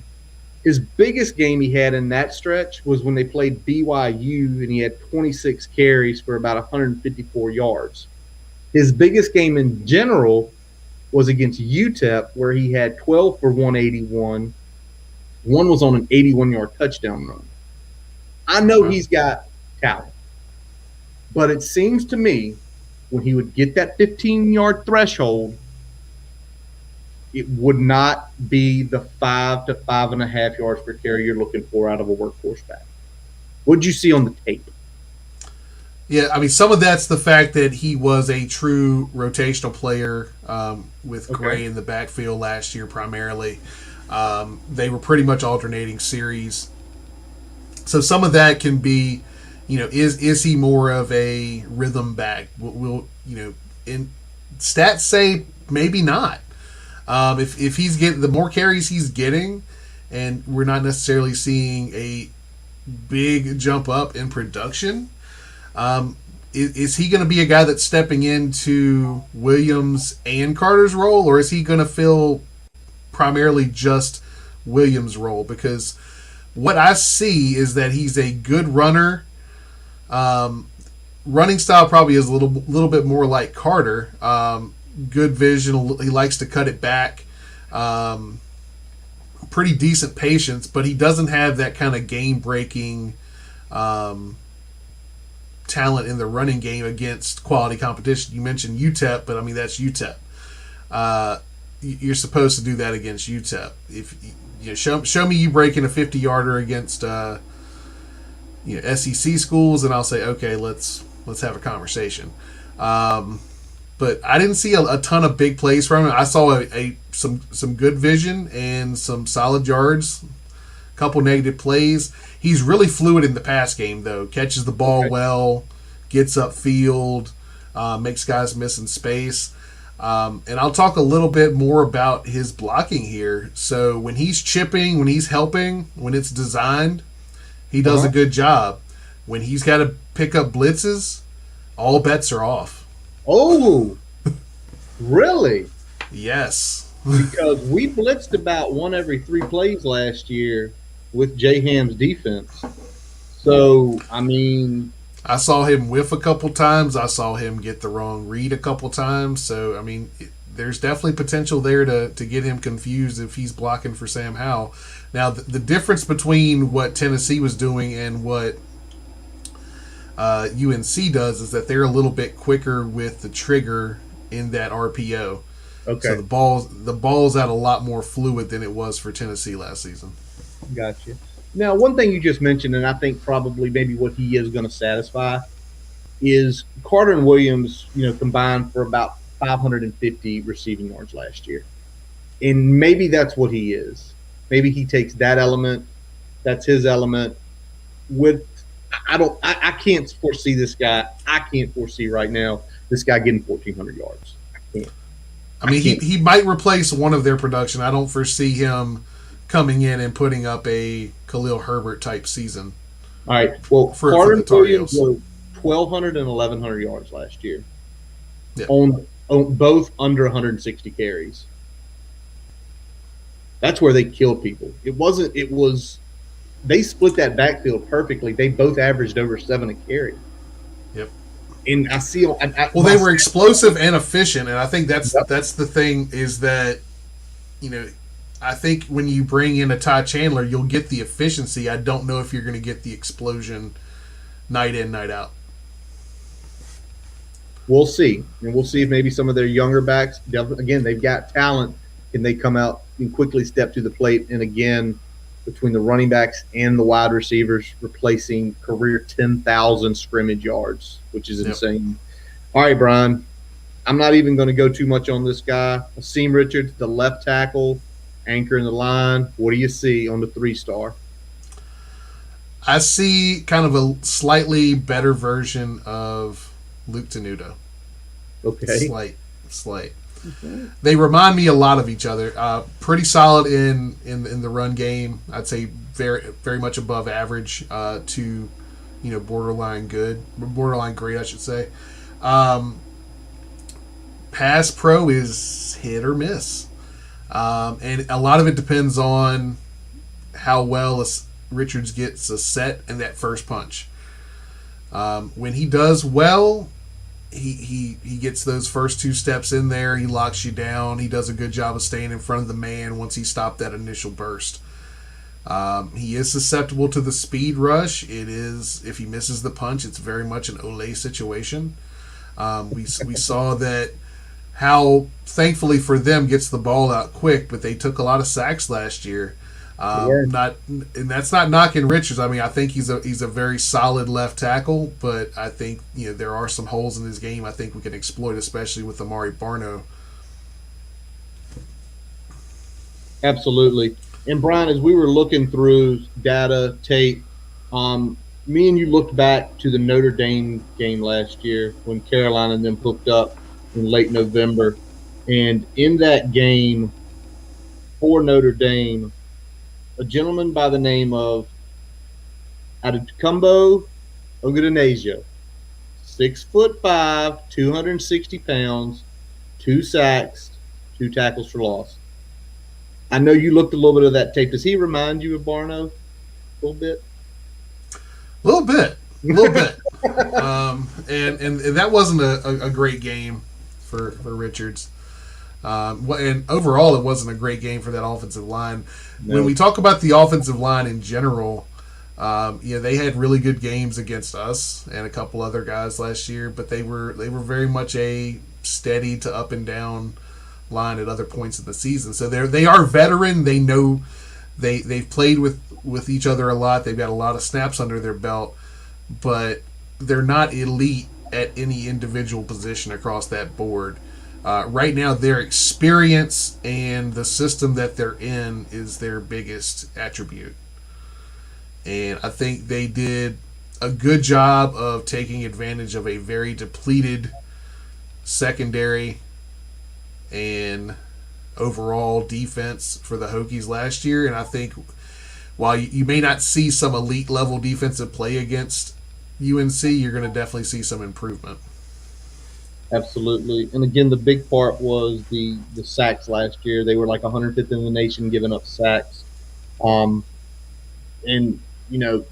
Speaker 1: His biggest game he had in that stretch was when they played BYU, and he had 26 carries for about 154 yards. His biggest game in general was against UTEP, where he had 12 for 181. One was on an 81-yard touchdown run. I know he's got talent, but it seems to me when he would get that 15-yard threshold, it would not be the 5 to 5.5 yards per carry you're looking for out of a workhorse back. What did you see on the tape?
Speaker 2: Yeah, I mean, some of that's the fact that he was a true rotational player with Gray in the backfield last year primarily. They were pretty much alternating series. So some of that can be, is he more of a rhythm back? In stats say maybe not. If he's getting the more carries he's getting, and we're not necessarily seeing a big jump up in production, is he going to be a guy that's stepping into Williams and Carter's role, or is he going to fill primarily just Williams' role? Because what I see is that he's a good runner. Running style probably is a little bit more like Carter. Good vision. He likes to cut it back. Pretty decent patience, but he doesn't have that kind of game-breaking talent in the running game against quality competition. You mentioned UTEP, but I mean that's UTEP. You're supposed to do that against UTEP. If show me you breaking a 50-yarder against SEC schools, and I'll say okay, let's have a conversation. But I didn't see a ton of big plays from him. I saw some good vision and some solid yards, a couple negative plays. He's really fluid in the pass game, though. Catches the ball well, gets upfield, makes guys miss in space. And I'll talk a little bit more about his blocking here. So when he's chipping, when he's helping, when it's designed, he does a good job. When he's got to pick up blitzes, all bets are off.
Speaker 1: Oh, really?
Speaker 2: Yes.
Speaker 1: Because we blitzed about one every 3 plays last year with J Ham's defense. So, I mean,
Speaker 2: I saw him whiff a couple times. I saw him get the wrong read a couple times. So, I mean, there's definitely potential there to get him confused if he's blocking for Sam Howell. Now, the difference between what Tennessee was doing and what UNC does is that they're a little bit quicker with the trigger in that RPO.
Speaker 1: okay.
Speaker 2: So the ball's out a lot more fluid than it was for Tennessee last season.
Speaker 1: Gotcha. Now, one thing you just mentioned, and I think probably maybe what he is going to satisfy, is Carter and Williams, combined for about 550 receiving yards last year. And maybe that's what he is. Maybe he takes that element, that's his element. I can't foresee this guy. I can't foresee right now this guy getting 1,400 yards. I can't.
Speaker 2: I mean, he might replace one of their production. I don't foresee him coming in and putting up a Khalil Herbert type season.
Speaker 1: All right. Well,
Speaker 2: for
Speaker 1: Carter
Speaker 2: the
Speaker 1: and
Speaker 2: Tar
Speaker 1: Williams
Speaker 2: Heels.
Speaker 1: were 1,200 and 1,100 yards last year.
Speaker 2: Yeah.
Speaker 1: On both under 160 carries. That's where they killed people. It was they split that backfield perfectly. They both averaged over 7 a carry.
Speaker 2: Yep.
Speaker 1: And I see.
Speaker 2: Well, they were explosive and efficient, and I think that's the thing is that, I think when you bring in a Ty Chandler, you'll get the efficiency. I don't know if you're going to get the explosion night in, night out.
Speaker 1: We'll see. And we'll see if maybe some of their younger backs, again, they've got talent. Can they come out and quickly step to the plate? And again, between the running backs and the wide receivers, replacing career 10,000 scrimmage yards, which is insane. All right, Brian, I'm not even going to go too much on this guy. Asim Richards, the left tackle, anchor in the line. What do you see on the 3-star?
Speaker 2: I see kind of a slightly better version of Luke Tenuta.
Speaker 1: Okay.
Speaker 2: Slight. Okay. They remind me a lot of each other. Pretty solid in the run game. I'd say very very much above average to borderline great, I should say. Pass pro is hit or miss, and a lot of it depends on how well Richards gets a set in that first punch. When he does well, he gets those first 2 steps in there. He locks you down. He does a good job of staying in front of the man once he stopped that initial burst. He is susceptible to the speed rush. It is, if he misses the punch, it's very much an Olay situation. We saw that how, thankfully for them, gets the ball out quick, but they took a lot of sacks last year. And that's not knocking Richards. I mean, I think he's a very solid left tackle, but I think there are some holes in his game I think we can exploit, especially with Amari Barno.
Speaker 1: Absolutely. And Brian, as we were looking through data, tape, me and you looked back to the Notre Dame game last year when Carolina and them hooked up in late November. And in that game for Notre Dame, a gentleman by the name of Adetokunbo Ogundenasia, 6'5", 260 pounds, 2 sacks, 2 tackles for loss. I know you looked a little bit of that tape. Does he remind you of Barno a little bit?
Speaker 2: A little bit. And that wasn't a great game for Richards. And overall, it wasn't a great game for that offensive line. No. When we talk about the offensive line in general, they had really good games against us and a couple other guys last year, but they were very much a steady to up and down line at other points of the season. So they are veteran. They know they've played with each other a lot. They've got a lot of snaps under their belt, but they're not elite at any individual position across that board. Right now, their experience and the system that they're in is their biggest attribute. And I think they did a good job of taking advantage of a very depleted secondary and overall defense for the Hokies last year. And I think while you may not see some elite level defensive play against UNC, you're going to definitely see some improvement.
Speaker 1: Absolutely. And again, the big part was the sacks last year. They were like 105th in the nation giving up sacks. And,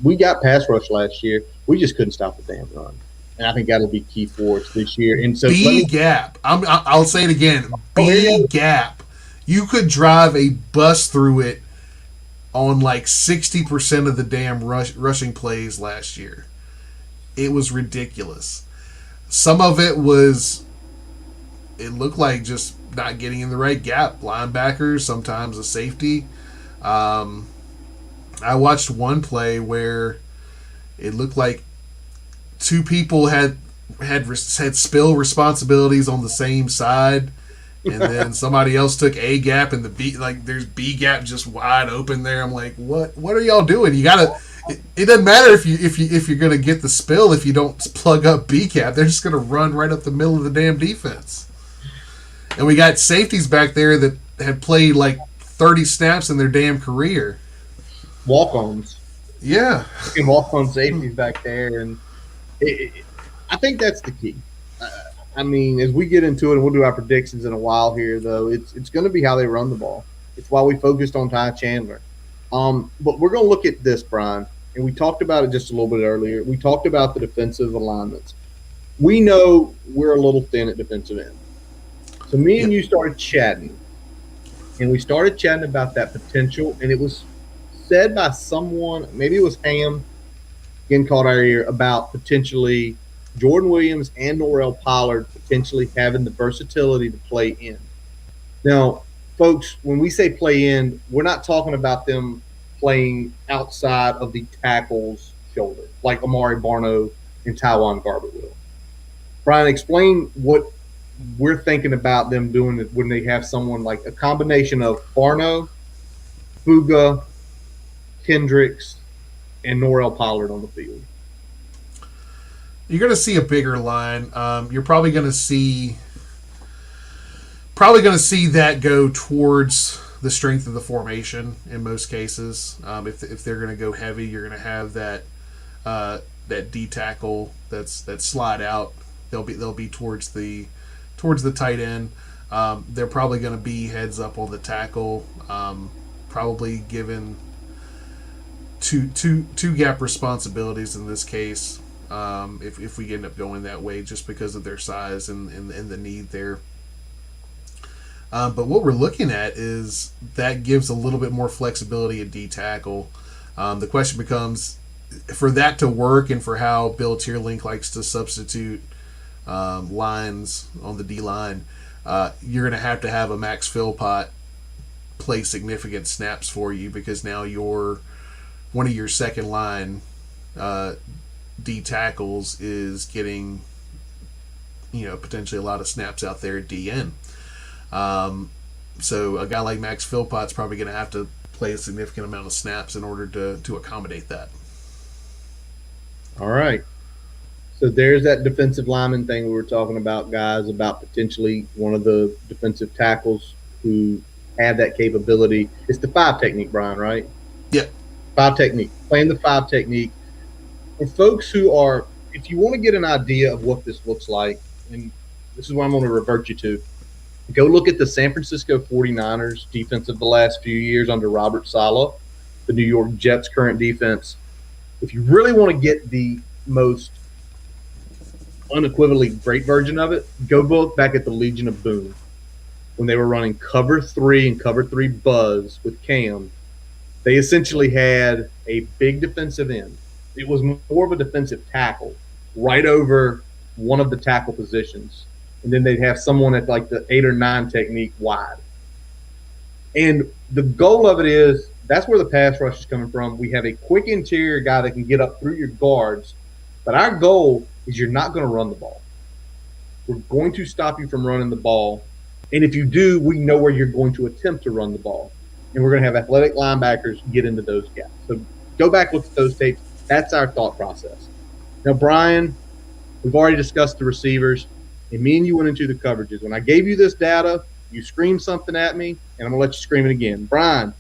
Speaker 1: we got pass rush last year. We just couldn't stop the damn run. And I think that'll be key for us this year. And so
Speaker 2: gap. I'll say it again. Gap. You could drive a bus through it on like 60% of the damn rushing plays last year. It was ridiculous. Some of it looked like just not getting in the right gap. Linebackers, sometimes a safety. I watched one play where it looked like two people had spill responsibilities on the same side, and then somebody else took A gap and there's B gap just wide open there. I'm like, what are y'all doing? You gotta. It doesn't matter if you're gonna get the spill if you don't plug up B gap. They're just gonna run right up the middle of the damn defense. And we got safeties back there that had played like 30 snaps in their damn career.
Speaker 1: Walk-ons.
Speaker 2: Yeah.
Speaker 1: And walk-on safeties back there, and I think that's the key. As we get into it, and we'll do our predictions in a while here, though, it's going to be how they run the ball. It's why we focused on Ty Chandler. But we're going to look at this, Brian, and we talked about it just a little bit earlier. We talked about the defensive alignments. We know we're a little thin at defensive end. So me and you started chatting, and we started chatting about that potential, and it was said by someone, maybe it was Ham, again caught our ear, about potentially Jordan Williams and Norrell Pollard potentially having the versatility to play in. Now, folks, when we say play in, we're not talking about them playing outside of the tackle's shoulder, like Amari Barno and Tywan Garber will. Brian, explain what we're thinking about them doing when they have someone like a combination of Barno, Fuga, Kendricks, and Norrell Pollard on the field.
Speaker 2: You're going to see a bigger line. You're probably going to see that go towards the strength of the formation in most cases. If they're going to go heavy, you're going to have that D tackle that's slide out. They'll be towards the tight end. They're probably going to be heads up on the tackle. Probably given two gap responsibilities in this case. If we end up going that way, just because of their size and the need there. But what we're looking at is that gives a little bit more flexibility at D tackle. The question becomes, for that to work and for how Bill Tierlink likes to substitute lines on the D line, you're going to have a Max Philpott play significant snaps for you, because now one of your second line D tackles is getting potentially a lot of snaps out there at DN. So a guy like Max Philpott's probably going to have to play a significant amount of snaps in order to accommodate that.
Speaker 1: All right. So there's that defensive lineman thing we were talking about, guys, about potentially one of the defensive tackles who have that capability. It's the 5 technique, Brian, right?
Speaker 2: Yep.
Speaker 1: 5 technique. Playing the 5 technique. For folks who are if you want to get an idea of what this looks like, and this is what I'm going to revert you to, go look at the San Francisco 49ers defense of the last few years under Robert Saleh, the New York Jets' current defense. If you really want to get the most unequivocally great version of it, go look back at the Legion of Boom when they were running cover 3 and cover 3 buzz with Cam. They essentially had a big defensive end. It was more of a defensive tackle right over one of the tackle positions. And then they'd have someone at like the 8 or 9 technique wide. And the goal of it is that's where the pass rush is coming from. We have a quick interior guy that can get up through your guards. But our goal is you're not going to run the ball. We're going to stop you from running the ball. And if you do, we know where you're going to attempt to run the ball. And we're going to have athletic linebackers get into those gaps. So go back, look at those tapes. That's our thought process. Now, Brian, we've already discussed the receivers, and me and you went into the coverages. When I gave you this data, you screamed something at me, and I'm going to let you scream it again. Brian,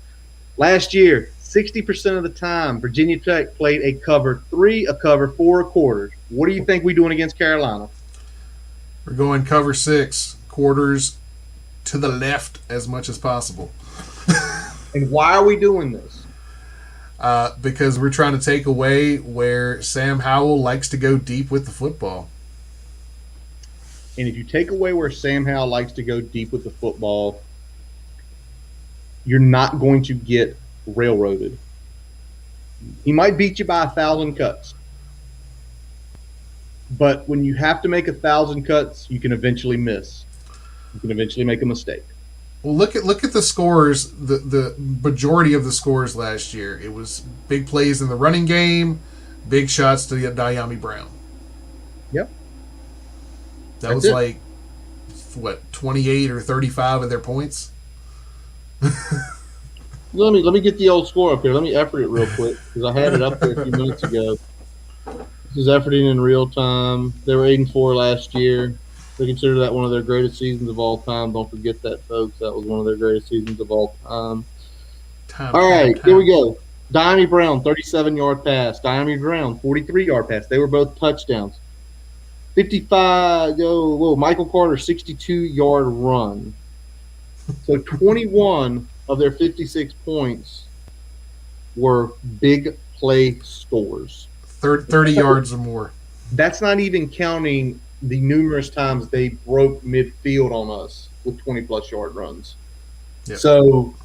Speaker 1: last year, 60% of the time, Virginia Tech played a cover 3, a cover 4, a quarter. What do you think we're doing against Carolina?
Speaker 2: We're going cover 6, quarters to the left as much as possible.
Speaker 1: And why are we doing this?
Speaker 2: Because we're trying to take away where Sam Howell likes to go deep with the football.
Speaker 1: And if you take away where Sam Howell likes to go deep with the football, you're not going to get railroaded. He might beat you by 1,000 cuts. But when you have to make 1,000 cuts, you can eventually miss. You can eventually make a mistake.
Speaker 2: Well, look at the scores. The majority of the scores last year, it was big plays in the running game, big shots to Diami Brown.
Speaker 1: Yep.
Speaker 2: That was like, what, 28 or 35 of their points?
Speaker 1: Let me get the old score up here. Let me effort it real quick because I had it up there a few minutes ago. This is efforting in real time. They were 8-4 last year. They consider that one of their greatest seasons of all time. Don't forget that, folks. That was one of their greatest seasons of all time. All right, here we go. Diami Brown, 37-yard pass. Diami Brown, 43-yard pass. They were both touchdowns. 55, Michael Carter, 62-yard run. So 21 of their 56 points were big play scores.
Speaker 2: 30 yards or more.
Speaker 1: That's not even counting the numerous times they broke midfield on us with 20-plus yard runs.
Speaker 2: Yep.
Speaker 1: So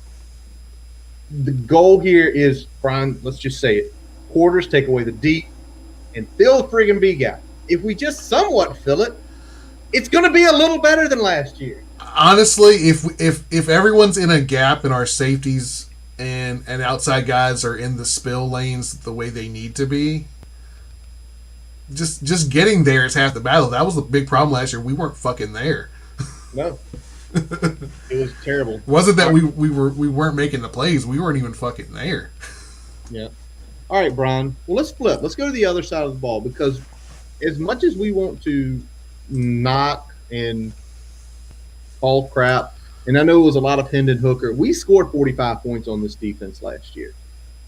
Speaker 1: the goal here is, Brian, let's just say it. Quarters, take away the deep, and fill the friggin' B gap. If we just somewhat fill it, it's going to be a little better than last year.
Speaker 2: Honestly, if everyone's in a gap and our safeties and outside guys are in the spill lanes the way they need to be, just getting there is half the battle. That was the big problem last year. We weren't fucking there.
Speaker 1: No. It was terrible.
Speaker 2: It wasn't that we weren't making the plays. We weren't even fucking there.
Speaker 1: Yeah. All right, Brian. Well, let's flip. Let's go to the other side of the ball because as much as we want to knock and call crap, and I know it was a lot of Hendon Hooker, we scored 45 points on this defense last year.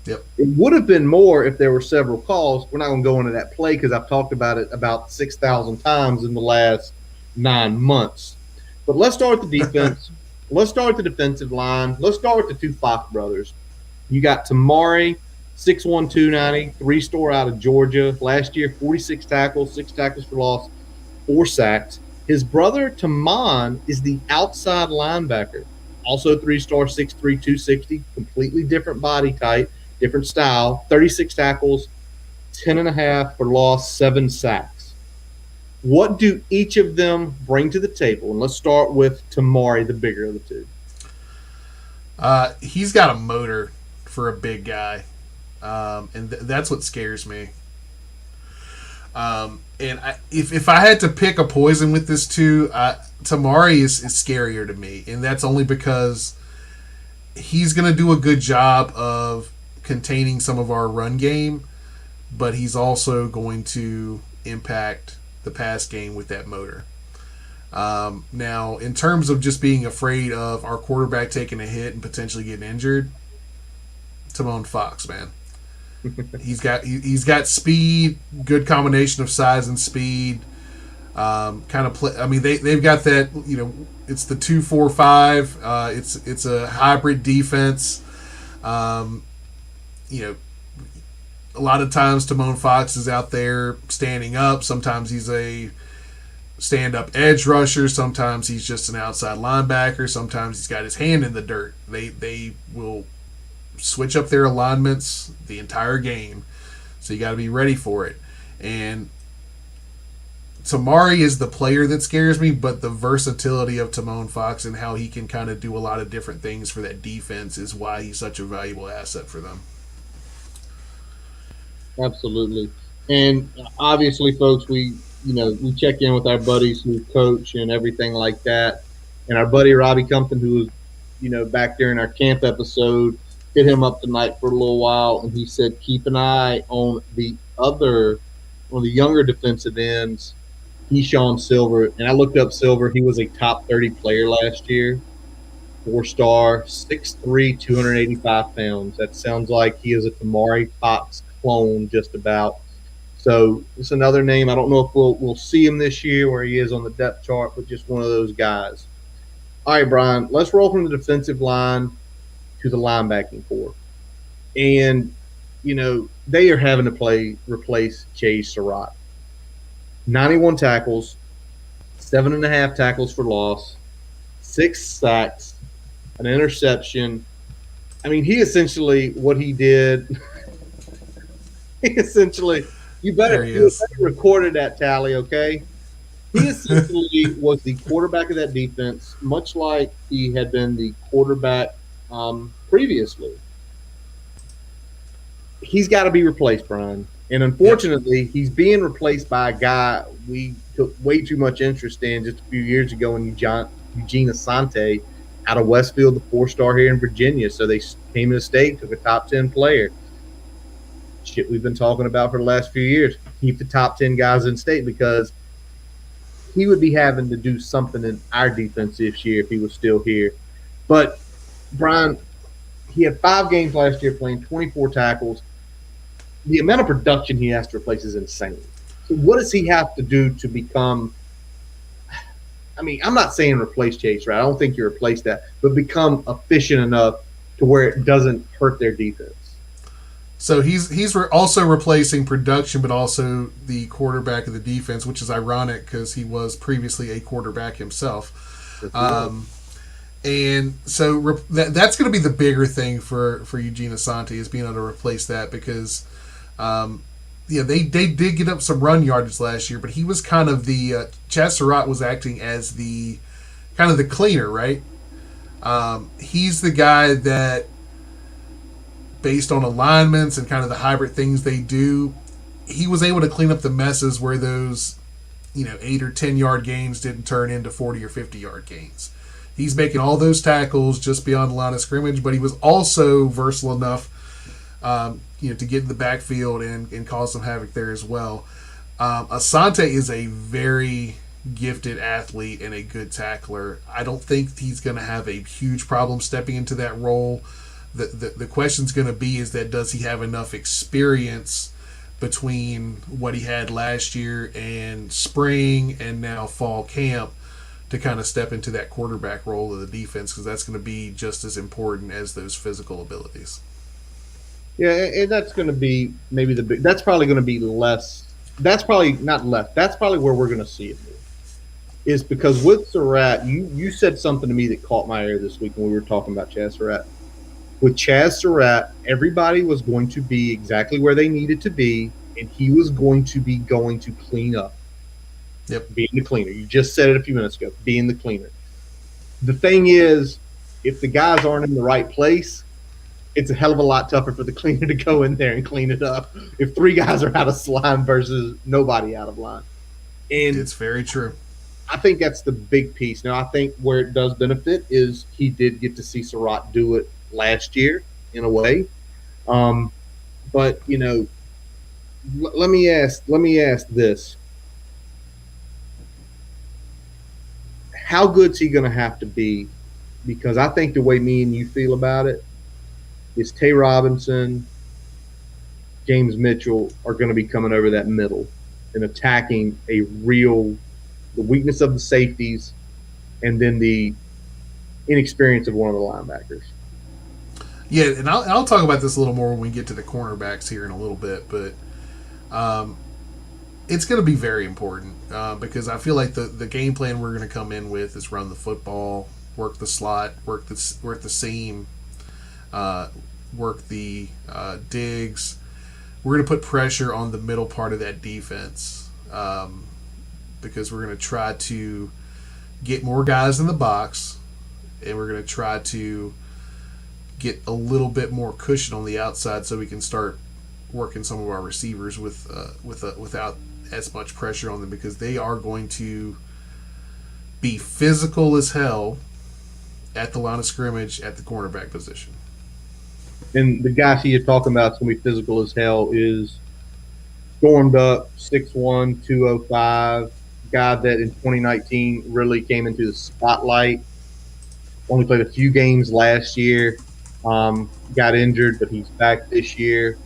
Speaker 2: Yep.
Speaker 1: It would have been more if there were several calls. We're not going to go into that play because I've talked about it about 6,000 times in the last 9 months. But let's start with the defense. Let's start with the defensive line. Let's start with the two Fox brothers. You got Tamari, 6'1", 290, 3-star out of Georgia. Last year, 46 tackles, 6 tackles for loss, 4 sacks. His brother, Taman, is the outside linebacker. Also 3-star, 6'3", 260, completely different body type, different style, 36 tackles, 10.5 for loss, 7 sacks. What do each of them bring to the table? And let's start with Tamari, the bigger of the two.
Speaker 2: He's got a motor for a big guy, and that's what scares me. If I had to pick a poison with this too, Tamari is scarier to me, and that's only because he's going to do a good job of containing some of our run game, but he's also going to impact the pass game with that motor. Now, in terms of just being afraid of our quarterback taking a hit and potentially getting injured, Timon Fox, man. He's got speed, good combination of size and speed. Kind of play. I mean, they've got that. It's the 2-4-5. It's a hybrid defense. Um, you know, a lot of times Timon Fox is out there standing up. Sometimes he's a stand-up edge rusher. Sometimes he's just an outside linebacker. Sometimes he's got his hand in the dirt. They will switch up their alignments the entire game, so you got to be ready for it. And Tamari is the player that scares me, but the versatility of Timon Fox and how he can kind of do a lot of different things for that defense is why he's such a valuable asset for them.
Speaker 1: Absolutely. And obviously, folks, we check in with our buddies who coach and everything like that. And our buddy Robbie Compton, who was, back during our camp episode, hit him up tonight for a little while, and he said keep an eye on one of the younger defensive ends, Keyshawn Silver. And I looked up Silver. He was a top 30 player last year, 4-star, 6'3", 285 pounds. That sounds like he is a Tamari Fox clone just about. So it's another name. I don't know if we'll see him this year where he is on the depth chart, but just one of those guys. All right, Brian, let's roll from the defensive line to the linebacking core. And, they are having to replace Chase Surratt. 91 tackles, 7.5 tackles for loss, 6 sacks, an interception. I mean, he essentially, what he did, you better record that tally, okay? He essentially was the quarterback of that defense, much like he had been the quarterback previously. He's got to be replaced, Brian. And unfortunately, he's being replaced by a guy we took way too much interest in just a few years ago in Eugene Asante out of Westfield, the 4-star here in Virginia. So they came into state, took a top 10 player. Shit we've been talking about for the last few years. Keep the top 10 guys in state because he would be having to do something in our defense this year if he was still here. But, Brian, he had 5 games last year playing 24 tackles. The amount of production he has to replace is insane. So what does he have to do to become – I mean, I'm not saying replace Chase, right? I don't think you replace that, but become efficient enough to where it doesn't hurt their defense.
Speaker 2: So he's also replacing production, but also the quarterback of the defense, which is ironic because he was previously a quarterback himself. And so that's going to be the bigger thing for Eugene Asante is being able to replace that because, they did get up some run yardage last year, but he was kind of the Chaz Surratt was acting as the kind of the cleaner, right? He's the guy that, based on alignments and kind of the hybrid things they do, he was able to clean up the messes where those, 8 or 10 yard gains didn't turn into 40 or 50 yard gains. He's making all those tackles just beyond the line of scrimmage, but he was also versatile enough, to get in the backfield and cause some havoc there as well. Asante is a very gifted athlete and a good tackler. I don't think he's going to have a huge problem stepping into that role. The question's going to be is that does he have enough experience between what he had last year and spring and now fall camp to kind of step into that quarterback role of the defense because that's going to be just as important as those physical abilities.
Speaker 1: Yeah, and that's going to be maybe that's probably going to be less. That's probably not less. That's probably where we're going to see it more. Is because with Surratt, you said something to me that caught my ear this week when we were talking about Chaz Surratt. With Chaz Surratt, everybody was going to be exactly where they needed to be, and he was going to clean up.
Speaker 2: Yep.
Speaker 1: Being the cleaner. You just said it a few minutes ago, being the cleaner. The thing is, if the guys aren't in the right place, it's a hell of a lot tougher for the cleaner to go in there and clean it up if 3 guys are out of line versus nobody out of line. And
Speaker 2: it's very true.
Speaker 1: I think that's the big piece. Now, I think where it does benefit is he did get to see Surratt do it last year in a way. But, let me ask this. How good's he going to have to be? Because I think the way me and you feel about it is Tay Robinson, James Mitchell are going to be coming over that middle and attacking the weakness of the safeties and then the inexperience of one of the linebackers.
Speaker 2: Yeah, and I'll talk about this a little more when we get to the cornerbacks here in a little bit, but it's going to be very important because I feel like the game plan we're going to come in with is run the football, work the slot, work the seam, work the digs. We're going to put pressure on the middle part of that defense because we're going to try to get more guys in the box, and we're going to try to get a little bit more cushion on the outside so we can start working some of our receivers without as much pressure on them, because they are going to be physical as hell at the line of scrimmage at the cornerback position.
Speaker 1: And the guy you're talking about is going to be physical as hell is Storm Duck, 6'1", 205, guy that in 2019 really came into the spotlight. Only played a few games last year. Got injured, but he's back this year.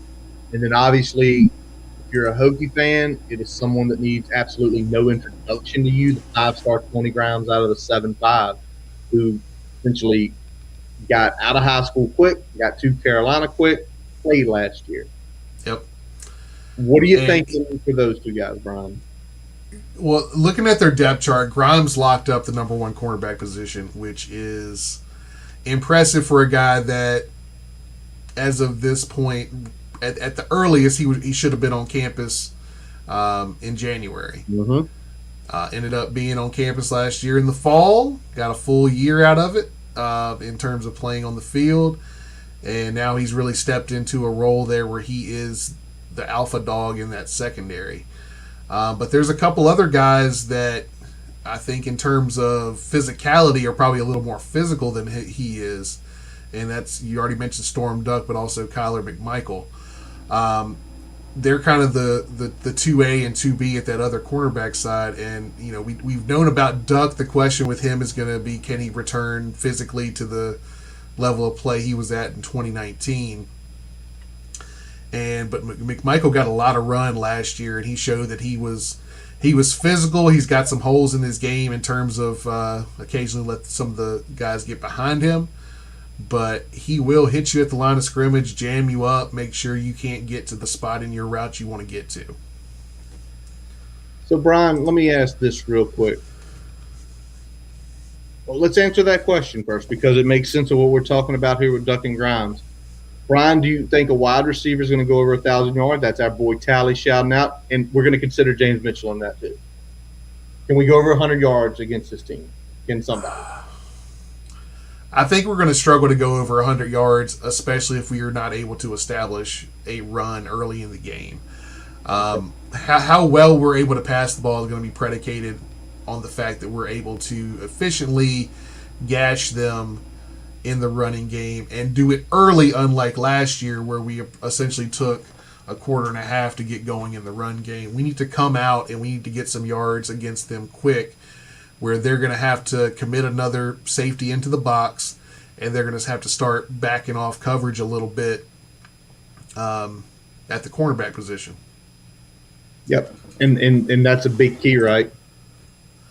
Speaker 1: And then obviously, if you're a Hokie fan, it is someone that needs absolutely no introduction to you. The 5-star 20 grams out of the 7'5", who essentially got out of high school quick, got to Carolina quick, played last year.
Speaker 2: Yep.
Speaker 1: What do you think for those two guys, Brian?
Speaker 2: Well, looking at their depth chart, Grimes locked up the number one cornerback position, which is impressive for a guy that, as of this point, at the earliest, he should have been on campus in January.
Speaker 1: Mm-hmm.
Speaker 2: Ended up being on campus last year in the fall. Got a full year out of it in terms of playing on the field. And now he's really stepped into a role there where he is the alpha dog in that secondary. But there's a couple other guys that I think in terms of physicality are probably a little more physical than he is. And that's, you already mentioned Storm Duck, but also Kyler McMichael. They're kind of the 2A and 2B at that other cornerback side. And, you know, we've known about Duck. The question with him is going to be, can he return physically to the level of play he was at in 2019? But McMichael got a lot of run last year, and he showed that he was physical. He's got some holes in his game in terms of occasionally let some of the guys get behind him. But he will hit you at the line of scrimmage, jam you up, make sure you can't get to the spot in your route you want to get to.
Speaker 1: So, Brian, let me ask this real quick. Well, let's answer that question first because it makes sense of what we're talking about here with Duck and Grimes. Brian, do you think a wide receiver is going to go over 1,000 yards? That's our boy Tally shouting out, and we're going to consider James Mitchell in that too. Can we go over 100 yards against this team? Can somebody?
Speaker 2: I think we're going to struggle to go over 100 yards, especially if we are not able to establish a run early in the game. How well we're able to pass the ball is going to be predicated on the fact that we're able to efficiently gash them in the running game and do it early, unlike last year where we essentially took a quarter and a half to get going in the run game. We need to come out and we need to get some yards against them quick, where they're going to have to commit another safety into the box, and they're going to have to start backing off coverage a little bit at the cornerback position.
Speaker 1: Yep, and that's a big key, right?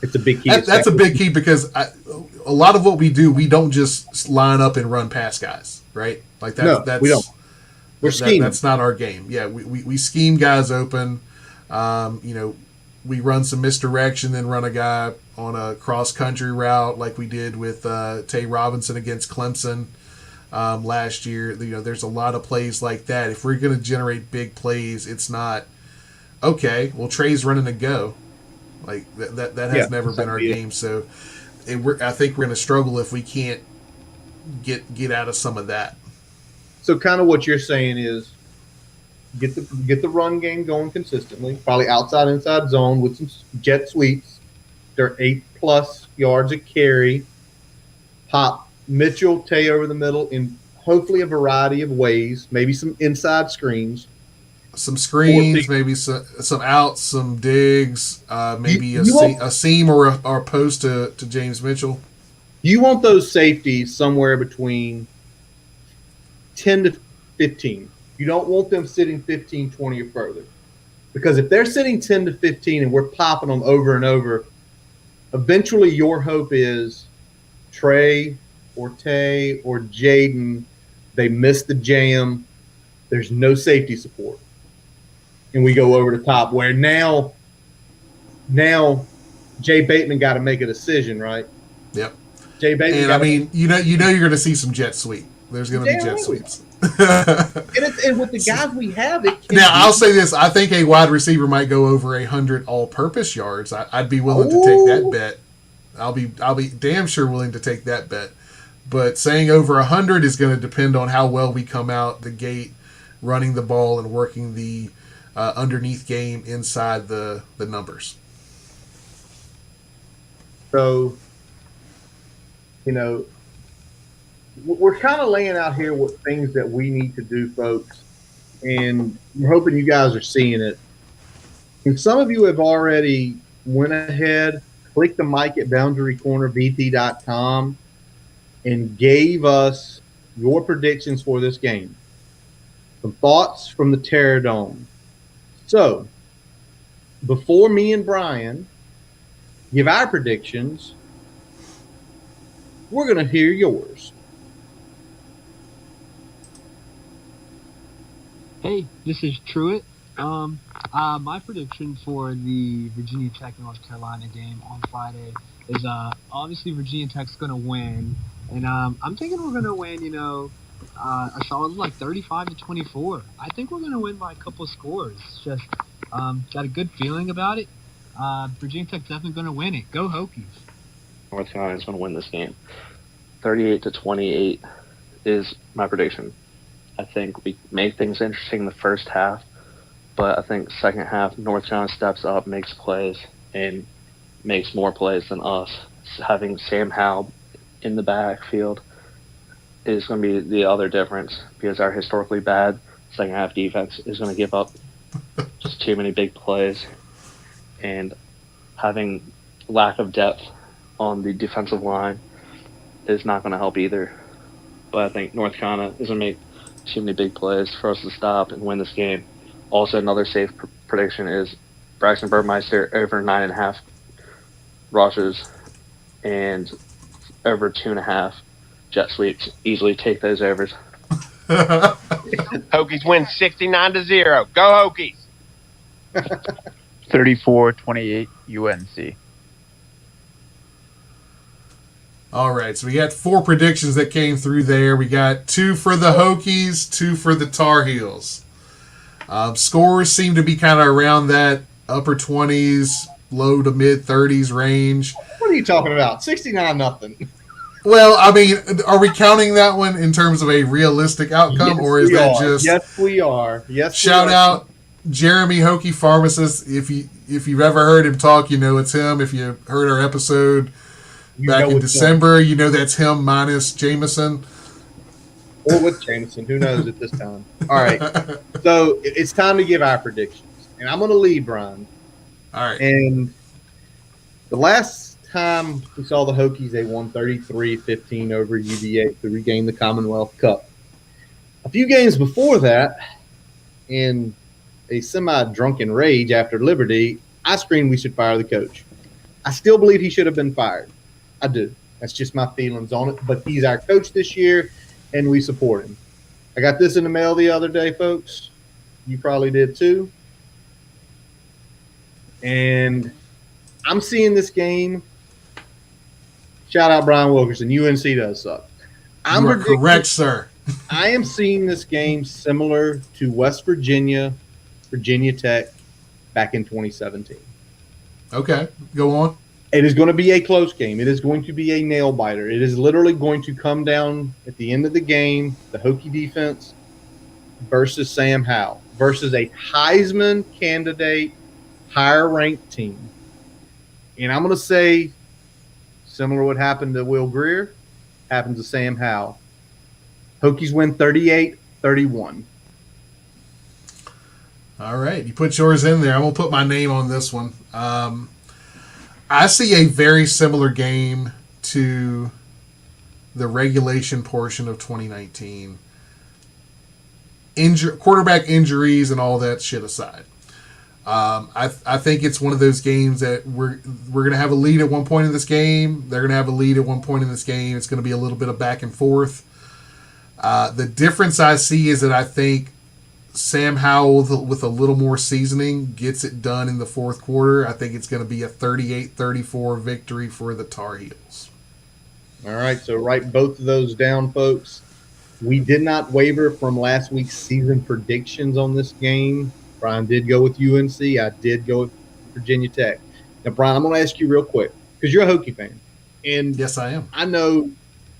Speaker 1: It's a big key.
Speaker 2: That's a big key because a lot of what we do, we don't just line up and run past guys, right? Like that.
Speaker 1: No,
Speaker 2: that's,
Speaker 1: we don't. We're scheming.
Speaker 2: That's not our game. Yeah, we scheme guys open. We run some misdirection, then run a guy on a cross-country route like we did with Tay Robinson against Clemson last year. There's a lot of plays like that. If we're going to generate big plays, it's not, okay, well, Trey's running a go. Like that has never been our game. So I think we're going to struggle if we can't get out of some of that.
Speaker 1: So kind of what you're saying is get the run game going consistently, probably outside inside zone with some jet sweeps. They're 8+ yards a carry. Pop Mitchell, Tay over the middle in hopefully a variety of ways. Maybe some inside screens.
Speaker 2: Some screens, maybe some outs, some digs, maybe a seam or a post to James Mitchell.
Speaker 1: You want those safeties somewhere between 10 to 15. You don't want them sitting 15, 20 or further. Because if they're sitting 10 to 15 and we're popping them over and over, eventually your hope is Trey or Tay or Jaden, they miss the jam. There's no safety support. And we go over the top where now Jay Bateman got to make a decision, right?
Speaker 2: Yep.
Speaker 1: Jay Bateman.
Speaker 2: And I mean, you know, you're going to see some jet sweep. There's going to be jet sweeps.
Speaker 1: and with the guys we have,
Speaker 2: now I'll say this: I think a wide receiver might go over 100 all-purpose yards. I'd be willing to take that bet. I'll be damn sure willing to take that bet. But saying over 100 is going to depend on how well we come out the gate, running the ball and working the underneath game inside the numbers.
Speaker 1: So, you know, we're kind of laying out here what things that we need to do, folks, and we're hoping you guys are seeing it. And some of you have already went ahead, clicked the mic at boundarycornerbt.com, and gave us your predictions for this game. Some thoughts from the Terror Dome. So, before me and Brian give our predictions, we're going to hear yours.
Speaker 4: Hey, this is Truitt. My prediction for the Virginia Tech North Carolina game on Friday is obviously Virginia Tech's going to win, and I'm thinking we're going to win. A solid like 35-24. I think we're going to win by a couple of scores. Just got a good feeling about it. Virginia Tech's definitely going to win it. Go Hokies!
Speaker 5: North Carolina is going to win this game. 38-28 is my prediction. I think we make things interesting in the first half, but I think second half, North Carolina steps up, makes plays, and makes more plays than us. Having Sam Howell in the backfield is going to be the other difference because our historically bad second half defense is going to give up just too many big plays, and having lack of depth on the defensive line is not going to help either. But I think North Carolina is going to make too many big plays for us to stop and win this game. Also, another safe prediction is Braxton Burmeister over 9.5 rushes and over 2.5 jet sweeps. Easily take those overs.
Speaker 6: Hokies win 69-0. Go Hokies!
Speaker 7: 34-28 UNC.
Speaker 2: All right, so we got 4 predictions that came through there. We got 2 for the Hokies, 2 for the Tar Heels. Scores seem to be kind of around that upper 20s, low to mid 30s range.
Speaker 1: What are you talking about? 69-0.
Speaker 2: Well, I mean, are we counting that one in terms of a realistic outcome, or is that just...
Speaker 1: Yes, we are. Yes,
Speaker 2: shout out Jeremy Hokie Pharmacist. If you've ever heard him talk, you know it's him. If you heard our episode back in December, you know that's him minus Jameson.
Speaker 1: Or with Jameson. Who knows at this time. All right. So it's time to give our predictions. And I'm going to lead, Brian.
Speaker 2: All right.
Speaker 1: And the last time we saw the Hokies, they won 33-15 over UVA to regain the Commonwealth Cup. A few games before that, in a semi-drunken rage after Liberty, I screamed we should fire the coach. I still believe he should have been fired. I do. That's just my feelings on it. But he's our coach this year, and we support him. I got this in the mail the other day, folks. You probably did too. And I'm seeing this game. Shout out Brian Wilkerson. UNC does suck.
Speaker 2: You are correct, sir.
Speaker 1: I am seeing this game similar to West Virginia, Virginia Tech back in 2017.
Speaker 2: Okay, go on.
Speaker 1: It is going to be a close game. It is going to be a nail biter. It is literally going to come down at the end of the game, the Hokie defense versus Sam Howell versus a Heisman candidate, higher ranked team. And I'm going to say, similar to what happened to Will Greer, happens to Sam Howell. Hokies win 38-31.
Speaker 2: All right, you put yours in there. I'm going to put my name on this one. I see a very similar game to the regulation portion of 2019. quarterback injuries and all that shit aside. I think it's one of those games that we're going to have a lead at one point in this game. They're going to have a lead at one point in this game. It's going to be a little bit of back and forth. The difference I see is that I think Sam Howell, with a little more seasoning, gets it done in the fourth quarter. I think it's going to be a 38-34 victory for the Tar Heels.
Speaker 1: All right, so write both of those down, folks. We did not waver from last week's season predictions on this game. Brian did go with UNC. I did go with Virginia Tech. Now, Brian, I'm going to ask you real quick because you're a Hokie fan. And
Speaker 2: yes, I am.
Speaker 1: I know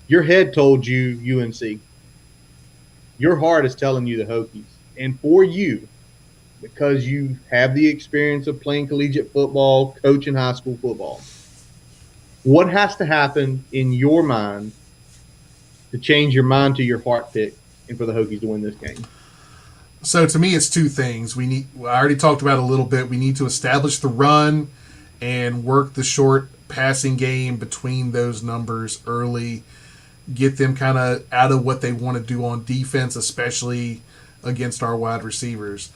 Speaker 1: your head told you UNC. Your heart is telling you the Hokies. And for you, because you have the experience of playing collegiate football, coaching high school football, what has to happen in your mind to change your mind to your heart pick and for the Hokies to win this game?
Speaker 2: So to me, it's two things. I already talked about it a little bit. We need to establish the run and work the short passing game between those numbers early. Get them kind of out of what they want to do on defense, especially against our wide receivers.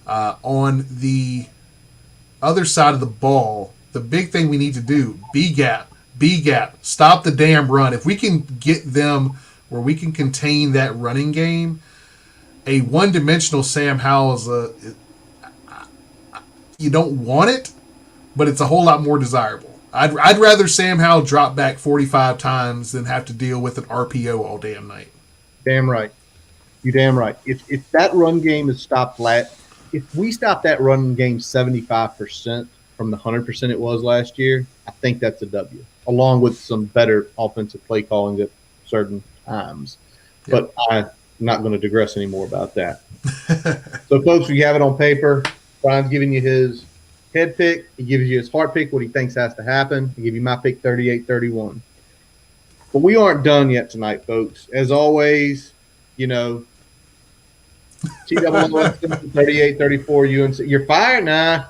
Speaker 2: On the other side of the ball, the big thing we need to do, B gap, stop the damn run. If we can get them where we can contain that running game, a one-dimensional Sam Howell you don't want it, but it's a whole lot more desirable. I'd rather Sam Howell drop back 45 times than have to deal with an RPO all damn night.
Speaker 1: Damn right. You're damn right. If that run game is stopped if we stop that run game 75% from the 100% it was last year, I think that's a W, along with some better offensive play calling at certain times. Yep. But I'm not going to digress anymore about that. So, folks, we have it on paper. Brian's giving you his head pick. He gives you his heart pick, what he thinks has to happen. He give you my pick, 38-31. But we aren't done yet tonight, folks. As always, TWS 38-34 UNC. You're fired now.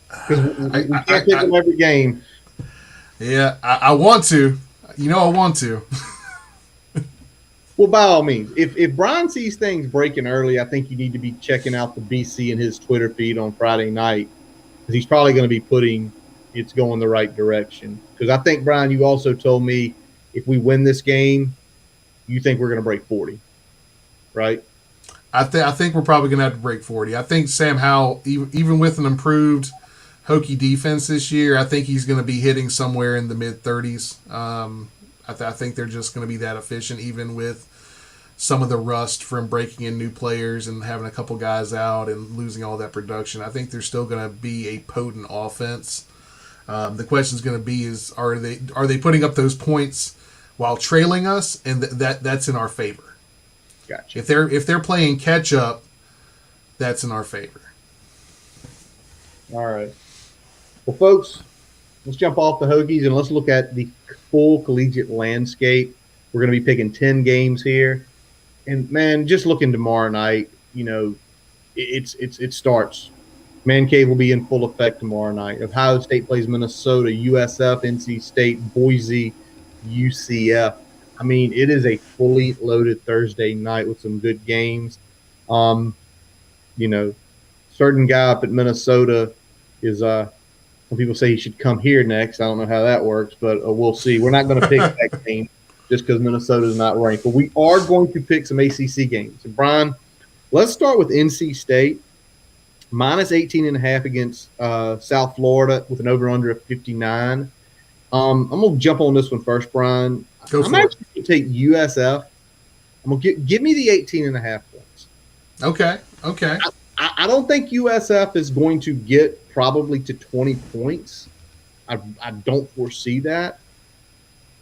Speaker 1: Because we can't pick them every game.
Speaker 2: Yeah, I want to. I want to.
Speaker 1: Well, by all means, if Brian sees things breaking early, I think you need to be checking out the BC and his Twitter feed on Friday night because he's probably going to be putting it's going the right direction. Because I think, Brian, you also told me if we win this game, you think we're going to break 40, right?
Speaker 2: I think we're probably going to have to break 40. I think Sam Howell, even with an improved Hokie defense this year, I think he's going to be hitting somewhere in the mid-30s. I think they're just going to be that efficient, even with some of the rust from breaking in new players and having a couple guys out and losing all that production. I think they're still going to be a potent offense. The question is going to be: are they putting up those points while trailing us? And that's in our favor.
Speaker 1: Gotcha.
Speaker 2: If they're playing catch up, that's in our favor.
Speaker 1: All right. Well, folks, let's jump off the Hokies and let's look at the full collegiate landscape. We're going to be picking 10 games here. And, man, just looking tomorrow night, it starts. Man Cave will be in full effect tomorrow night. Ohio State plays Minnesota, USF, NC State, Boise, UCF. I mean, it is a fully loaded Thursday night with some good games. Certain guy up at Minnesota is some people say he should come here next. I don't know how that works, but we'll see. We're not going to pick that game just because Minnesota is not ranked. But we are going to pick some ACC games. And, Brian, let's start with NC State. Minus 18.5 against South Florida with an over-under of 59. I'm going to jump on this one first, Brian. I'm actually going to take USF. I'm going to give me the 18.5 points.
Speaker 2: Okay.
Speaker 1: I don't think USF is going to get probably to 20 points. I don't foresee that.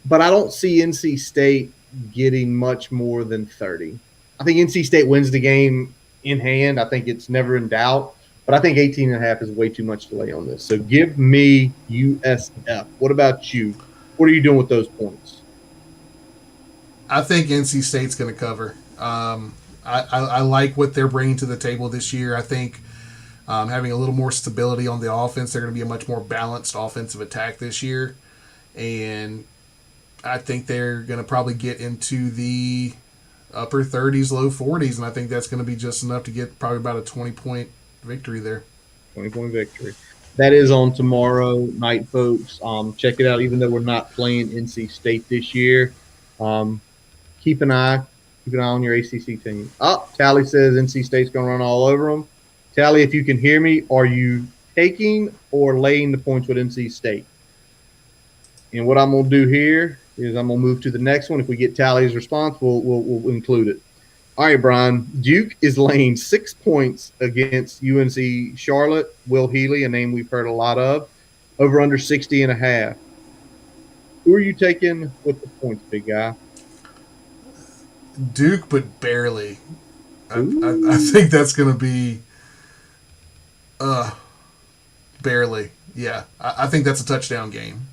Speaker 1: But I don't see NC State getting much more than 30. I think NC State wins the game in hand. I think it's never in doubt. But I think 18.5 is way too much to lay on this. So give me USF. What about you? What are you doing with those points?
Speaker 2: I think NC State's going to cover. I like what they're bringing to the table this year. I think having a little more stability on the offense, they're going to be a much more balanced offensive attack this year. And I think they're going to probably get into the upper 30s, low 40s, and I think that's going to be just enough to get probably about a 20-point victory there.
Speaker 1: 20-point victory. That is on tomorrow night, folks. Check it out. Even though we're not playing NC State this year, keep an eye on your ACC team. Oh, Tally says NC State's going to run all over them. Tally, if you can hear me, are you taking or laying the points with NC State? And what I'm going to do here is I'm going to move to the next one. If we get Tally's response, we'll include it. All right, Brian. Duke is laying 6 points against UNC Charlotte. Will Healy, a name we've heard a lot of, over under 60.5. Who are you taking with the points, big guy?
Speaker 2: Duke, but barely. I think that's going to be barely. Yeah, I think that's a touchdown game.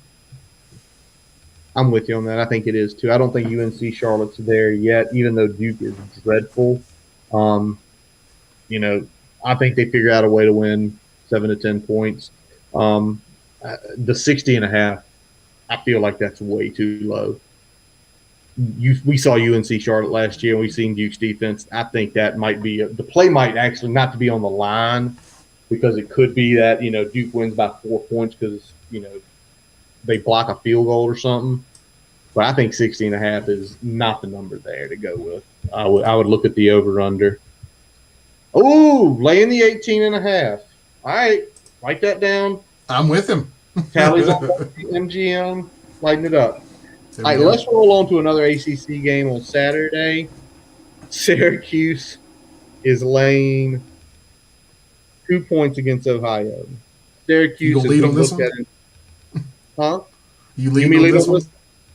Speaker 1: I'm with you on that. I think it is too. I don't think UNC Charlotte's there yet, even though Duke is dreadful. I think they figure out a way to win 7 to 10 points. The 60.5, I feel like that's way too low. We saw UNC Charlotte last year, and we've seen Duke's defense. I think that might be the play might actually not to be on the line, because it could be that Duke wins by 4 points because they block a field goal or something. But I think 60.5 is not the number there to go with. I would look at the over-under. Oh, laying the 18.5. All right, write that down.
Speaker 2: I'm with him.
Speaker 1: Tally's on MGM, lighten it up. All right, let's roll on to another ACC game on Saturday. Syracuse is laying 2 points against Ohio. Syracuse
Speaker 2: you lead on this one?
Speaker 1: Huh?
Speaker 2: You lead on this one?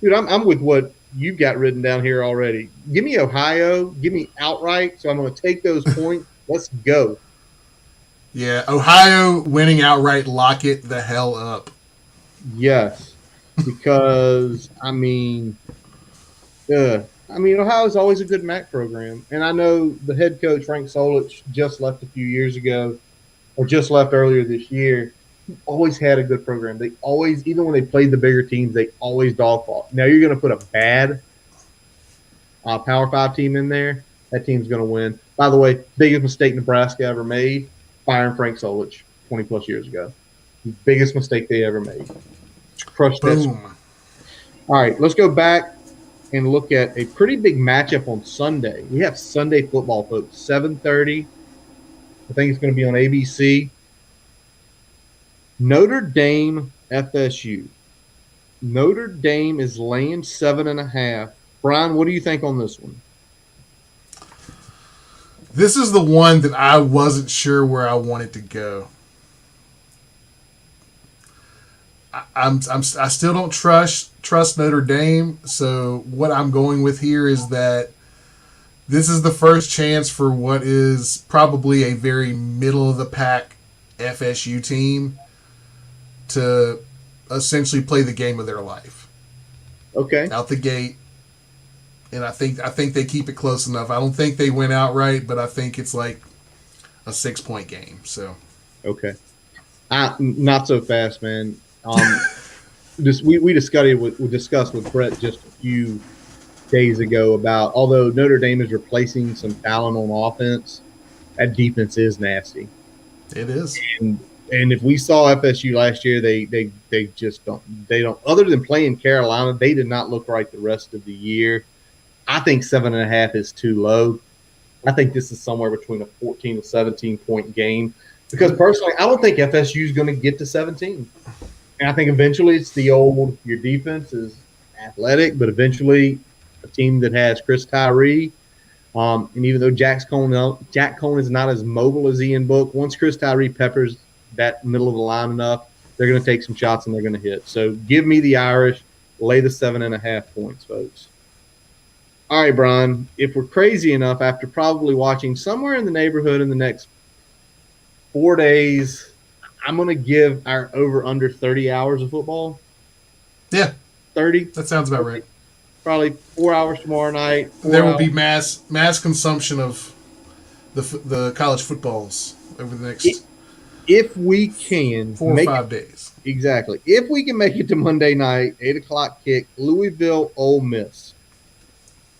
Speaker 1: Dude, I'm with what you've got written down here already. Give me Ohio. Give me outright. So I'm going to take those points. Let's go.
Speaker 2: Yeah, Ohio winning outright, lock it the hell up.
Speaker 1: Yes, because Ohio's always a good MAC program, and I know the head coach Frank Solich just left a few years ago, or just left earlier this year. He always had a good program. They always, even when they played the bigger teams, they always dogfought. Now you're going to put a bad Power 5 team in there, that team's going to win. By the way, biggest mistake Nebraska ever made, firing Frank Solich 20-plus years ago. The biggest mistake they ever made. Crushed that.
Speaker 2: Boom.
Speaker 1: All right, let's go back and look at a pretty big matchup on Sunday. We have Sunday football, folks, 7:30. I think it's going to be on ABC. Notre Dame, FSU. Notre Dame is laying 7.5. Brian, what do you think on this one?
Speaker 2: This is the one that I wasn't sure where I wanted to go. I still don't trust Notre Dame. So what I'm going with here is that this is the first chance for what is probably a very middle of the pack FSU team to essentially play the game of their life.
Speaker 1: Okay.
Speaker 2: Out the gate. And I think they keep it close enough. I don't think they win outright, but I think it's like a 6-point game. So
Speaker 1: okay. Not so fast, man. We discussed with Brett just a few days ago about, although Notre Dame is replacing some talent on offense, that defense is nasty.
Speaker 2: It is.
Speaker 1: And if we saw FSU last year, they just don't. They don't. Other than playing Carolina, they did not look right the rest of the year. I think 7.5 is too low. I think this is somewhere between a 14 to 17 point game, because personally, I don't think FSU is going to get to 17. And I think eventually it's the old, your defense is athletic, but eventually a team that has Chris Tyree, and even though Jack Cohn is not as mobile as Ian Book, once Chris Tyree peppers that middle of the line enough, they're going to take some shots and they're going to hit. So give me the Irish, lay the 7.5 points, folks. All right, Brian, if we're crazy enough, after probably watching somewhere in the neighborhood in the next 4 days, I'm going to give our over-under 30 hours of football.
Speaker 2: Yeah.
Speaker 1: 30?
Speaker 2: That sounds about right.
Speaker 1: Probably 4 hours tomorrow night.
Speaker 2: There will be mass consumption of the college footballs over the next
Speaker 1: if we can
Speaker 2: 4 or 5 days.
Speaker 1: Exactly. If we can make it to Monday night, 8 o'clock kick, Louisville, Ole Miss.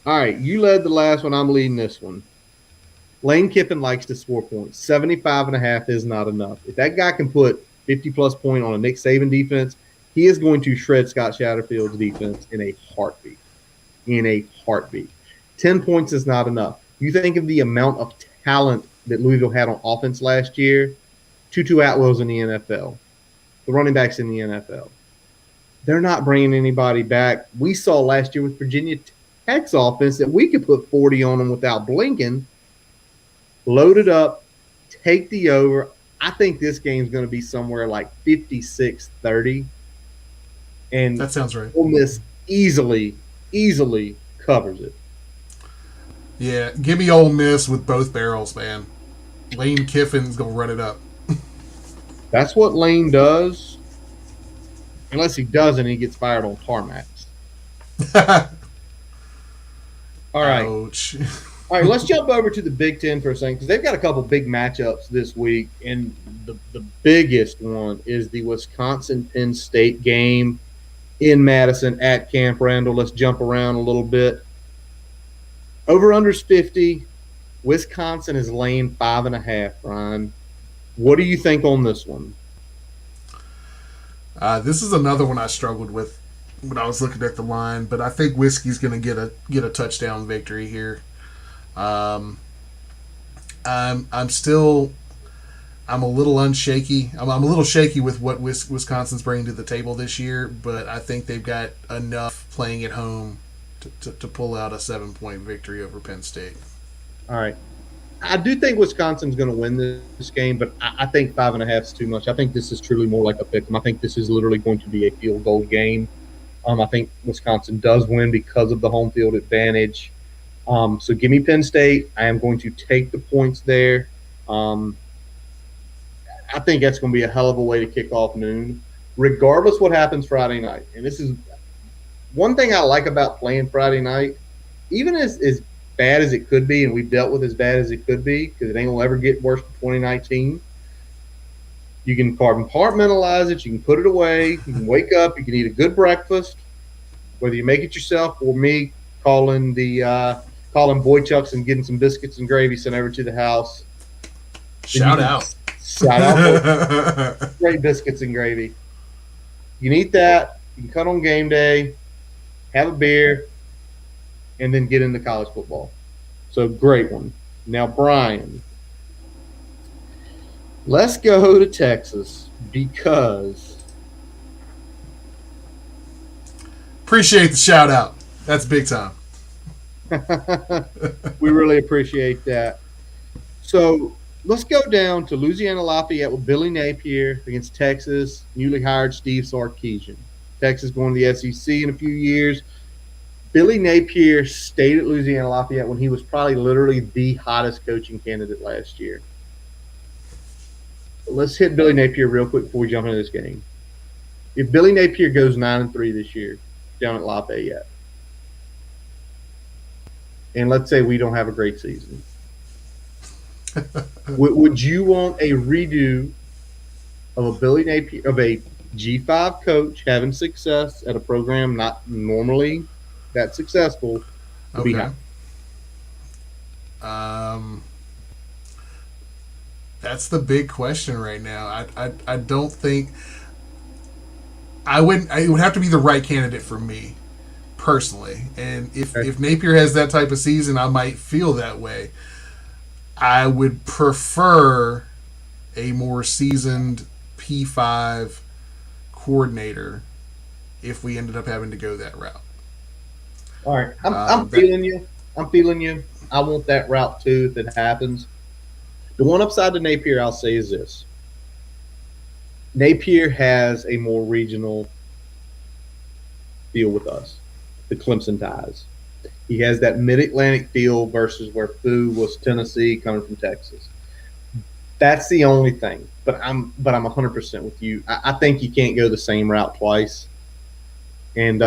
Speaker 1: All right, you led the last one. I'm leading this one. Lane Kiffin likes to score points. 75.5 is not enough. If that guy can put 50-plus point on a Nick Saban defense, he is going to shred Scott Satterfield's defense in a heartbeat. 10 points is not enough. You think of the amount of talent that Louisville had on offense last year. Tutu Atwell's in the NFL. The running backs in the NFL. They're not bringing anybody back. We saw last year with Virginia Tech's offense that we could put 40 on them without blinking. Load it up, take the over. I think this game is going to be somewhere like 56-30. And
Speaker 2: That sounds right.
Speaker 1: Ole Miss easily covers it.
Speaker 2: Yeah, give me Ole Miss with both barrels, man. Lane Kiffin's going to run it up.
Speaker 1: That's what Lane does. Unless he doesn't, he gets fired on tarmacs. All right.
Speaker 2: Ouch.
Speaker 1: All right, let's jump over to the Big Ten for a second because they've got a couple big matchups this week, and the biggest one is the Wisconsin-Penn State game in Madison at Camp Randall. Let's jump around a little bit. Over-under's 50. Wisconsin is laying 5.5, Brian. What do you think on this one?
Speaker 2: This is another one I struggled with when I was looking at the line, but I think Whiskey's going to get a touchdown victory here. I'm a little unshaky. I'm a little shaky with what Wisconsin's bringing to the table this year, but I think they've got enough playing at home to pull out a 7-point victory over Penn State.
Speaker 1: All right. I do think Wisconsin's going to win this game, but I think 5.5 is too much. I think this is truly more like a pick 'em. I think this is literally going to be a field goal game. I think Wisconsin does win because of the home field advantage. So give me Penn State. I am going to take the points there. I think that's going to be a hell of a way to kick off noon, regardless what happens Friday night. And this is one thing I like about playing Friday night, even as bad as it could be, and we've dealt with as bad as it could be because it ain't going to ever get worse than 2019. You can compartmentalize it. You can put it away. You can wake up. You can eat a good breakfast, whether you make it yourself or me calling Boy Chuck's and getting some biscuits and gravy sent over to the house.
Speaker 2: Shout out.
Speaker 1: Great biscuits and gravy. You can eat that. You can cut on game day, have a beer, and then get into college football. So great one. Now, Brian, let's go to Texas because
Speaker 2: Appreciate the shout out. That's big time.
Speaker 1: we really appreciate that. So let's go down to Louisiana Lafayette with Billy Napier against Texas, newly hired Steve Sarkisian. Texas going to the SEC in a few years. Billy Napier stayed at Louisiana Lafayette when he was probably literally the hottest coaching candidate last year. Let's hit Billy Napier real quick before we jump into this game. If Billy Napier goes 9-3 this year down at Lafayette, and let's say we don't have a great season, would you want a redo of a Billy Napier, of a G5 coach having success at a program not normally that successful to be high?
Speaker 2: That's the big question right now. I don't think I wouldn't. It would have to be the right candidate for me personally. And if Napier has that type of season, I might feel that way. I would prefer a more seasoned P5 coordinator if we ended up having to go that route.
Speaker 1: All right, I'm feeling you. I want that route too if it happens. The one upside to Napier I'll say is this. Napier has a more regional feel with us, the Clemson ties. He has that mid-Atlantic feel versus where Fu was Tennessee coming from Texas. That's the only thing. But I'm 100% with you. I think you can't go the same route twice. And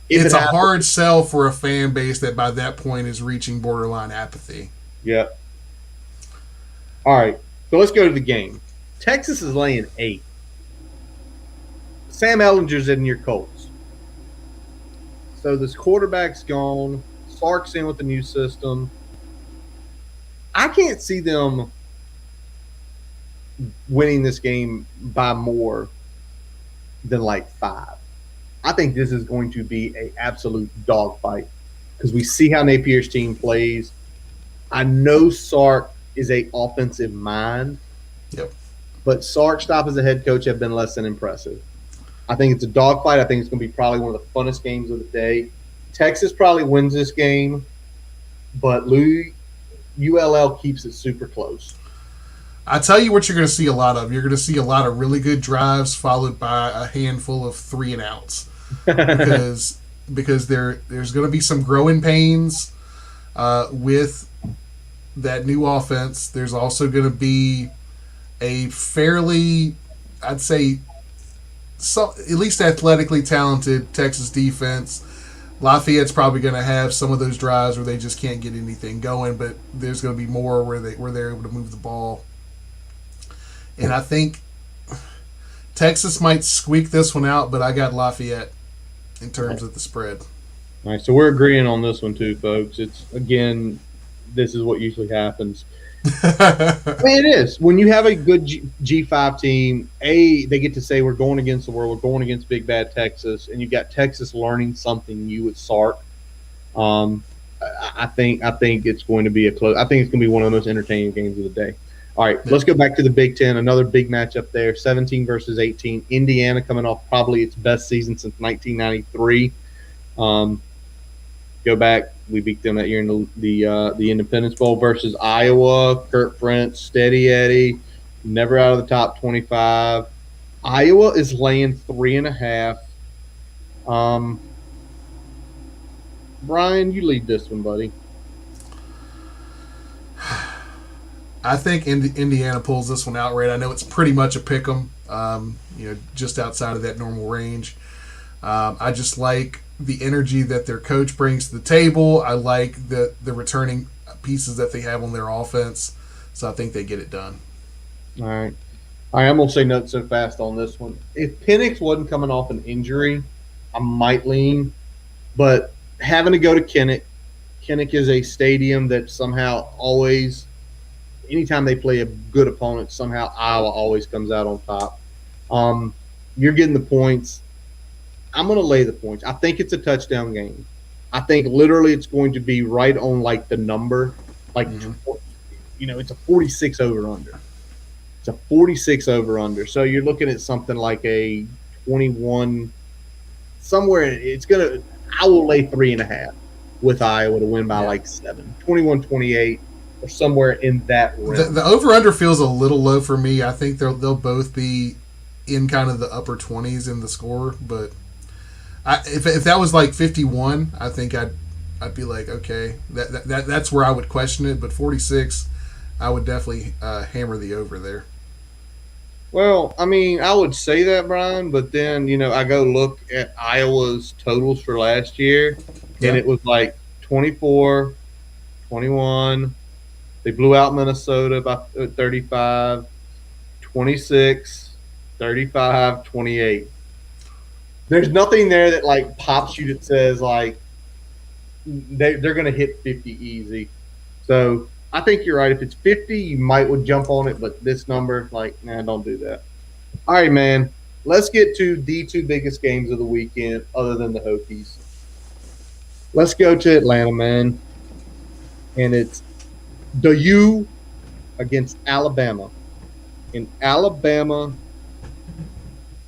Speaker 2: it's a hard sell for a fan base that by that point is reaching borderline apathy.
Speaker 1: Yeah. All right. So let's go to the game. Texas is laying 8. Sam Ellinger's in your Colts. So this quarterback's gone. Sark's in with the new system. I can't see them winning this game by more than like 5. I think this is going to be an absolute dogfight because we see how Napier's team plays. I know Sark is a offensive mind,
Speaker 2: Yep.
Speaker 1: but Sark's stop as a head coach have been less than impressive. I think it's a dogfight. I think it's going to be probably one of the funnest games of the day. Texas probably wins this game, but ULL keeps it super close.
Speaker 2: I tell you what you're going to see a lot of. You're going to see a lot of really good drives followed by a handful of 3-and-outs because there's going to be some growing pains with that new offense. There's also going to be a fairly, I'd say, at least athletically talented Texas defense. Lafayette's probably going to have some of those drives where they just can't get anything going, but there's going to be more where they're able to move the ball. And I think Texas might squeak this one out, but I got Lafayette in terms of the spread.
Speaker 1: All right, so we're agreeing on this one too, folks. It's, again, this is what usually happens. I mean, it is. When you have a good G5 team, they get to say we're going against the world, we're going against Big Bad Texas, and you've got Texas learning something new with Sark. I think it's going to be I think it's going to be one of the most entertaining games of the day. All right, let's go back to the Big Ten. Another big matchup there, 17 versus 18. Indiana coming off probably its best season since 1993. Go back, we beat them that year in the Independence Bowl versus Iowa. Kurt French, steady Eddie, never out of the top 25. Iowa is laying 3.5. Brian, you lead this one, buddy.
Speaker 2: I think Indiana pulls this one outright. I know it's pretty much a pick 'em, just outside of that normal range. I just like the energy that their coach brings to the table. I like the returning pieces that they have on their offense. So I think they get it done.
Speaker 1: All right. I'm going to say not so fast on this one. If Penix wasn't coming off an injury, I might lean. But having to go to Kinnick is a stadium that somehow always – anytime they play a good opponent, somehow Iowa always comes out on top. You're getting the points. I'm going to lay the points. I think it's a touchdown game. I think literally it's going to be right on like the number. Like, it's a 46 over-under. It's a 46 over-under. So you're looking at something like a 21 – somewhere it's going to – I will lay 3.5 with Iowa to win by like 7. 21-28. Or somewhere in that realm.
Speaker 2: The over-under feels a little low for me. I think they'll both be in kind of the upper 20s in the score. But if that was like 51, I think I'd be like, okay, that's where I would question it. But 46, I would definitely hammer the over there.
Speaker 1: Well, I mean, I would say that, Brian, but then, I go look at Iowa's totals for last year, and it was like 24, 21. They blew out Minnesota by 35, 26, 35, 28. There's nothing there that, like, pops you that says, like, they're going to hit 50 easy. So I think you're right. If it's 50, you might would jump on it, but this number, like, nah, don't do that. All right, man. Let's get to the 2 biggest games of the weekend other than the Hokies. Let's go to Atlanta, man. And it's the U against Alabama. And Alabama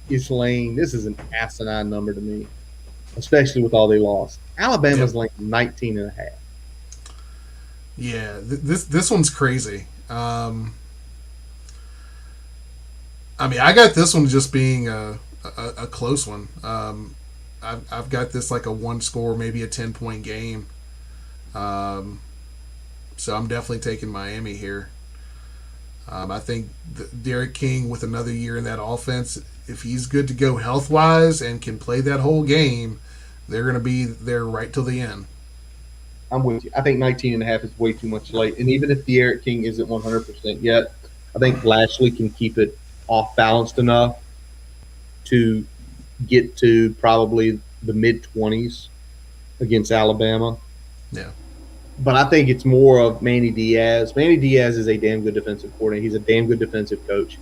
Speaker 1: is laying – this is an asinine number to me, especially with all they lost. Alabama's laying 19.5.
Speaker 2: Yeah, this one's crazy. I mean, I got this one just being a close one. I've got this like a 1-score, maybe a 10-point game. So I'm definitely taking Miami here. I think Derek King with another year in that offense, if he's good to go health-wise and can play that whole game, they're going to be there right till the end.
Speaker 1: I'm with you. I think 19.5 is way too much late. And even if Derek King isn't 100% yet, I think Lashley can keep it off-balanced enough to get to probably the mid-20s against Alabama.
Speaker 2: Yeah.
Speaker 1: But I think it's more of Manny Diaz. Manny Diaz is a damn good defensive coordinator. He's a damn good defensive coach.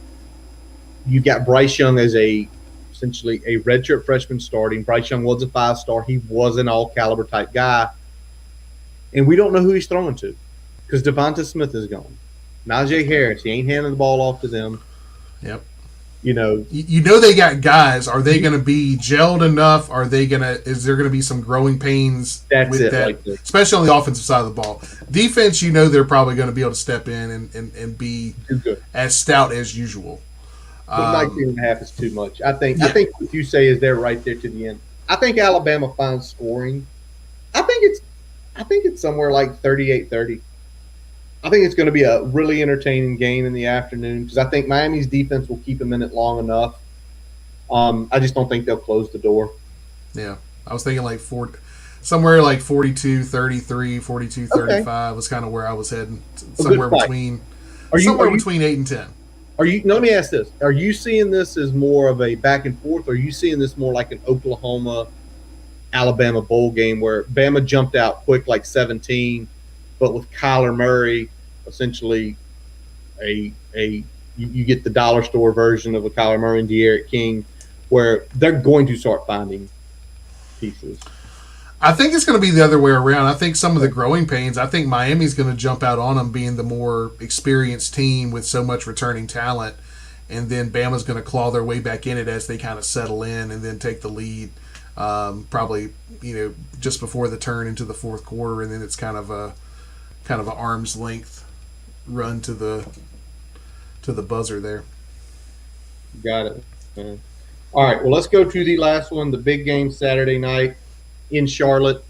Speaker 1: You've got Bryce Young as essentially a redshirt freshman starting. Bryce Young was a 5-star. He was an all-caliber type guy. And we don't know who he's throwing to because Devonta Smith is gone. Najee Harris, he ain't handing the ball off to them.
Speaker 2: Yep.
Speaker 1: You know,
Speaker 2: they got guys. Are they going to be gelled enough? Is there going to be some growing pains with that,
Speaker 1: right there.
Speaker 2: especially on the offensive side of the ball? Defense, they're probably going to be able to step in and be as stout as usual.
Speaker 1: But 19.5 is too much. I think what you say is they're right there to the end. I think Alabama finds scoring. I think it's somewhere like 38-30. I think it's going to be a really entertaining game in the afternoon because I think Miami's defense will keep them in it long enough. I just don't think they'll close the door.
Speaker 2: Yeah. I was thinking like somewhere like 42-33, 42-35 was kind of where I was heading. Somewhere between 8 and 10.
Speaker 1: Let me ask this. Are you seeing this as more of a back and forth, or are you seeing this more like an Oklahoma-Alabama bowl game where Bama jumped out quick like 17, but with Kyler Murray, essentially you get the dollar store version of a Kyler Murray and De'Aaron King, where they're going to start finding pieces?
Speaker 2: I think it's going to be the other way around. I think some of the growing pains, I think Miami's going to jump out on them being the more experienced team with so much returning talent, and then Bama's going to claw their way back in it as they kind of settle in and then take the lead probably, just before the turn into the fourth quarter, and then it's kind of an arm's length run to the buzzer there.
Speaker 1: Got it. All right, well, let's go to the last one, the big game Saturday night in Charlotte.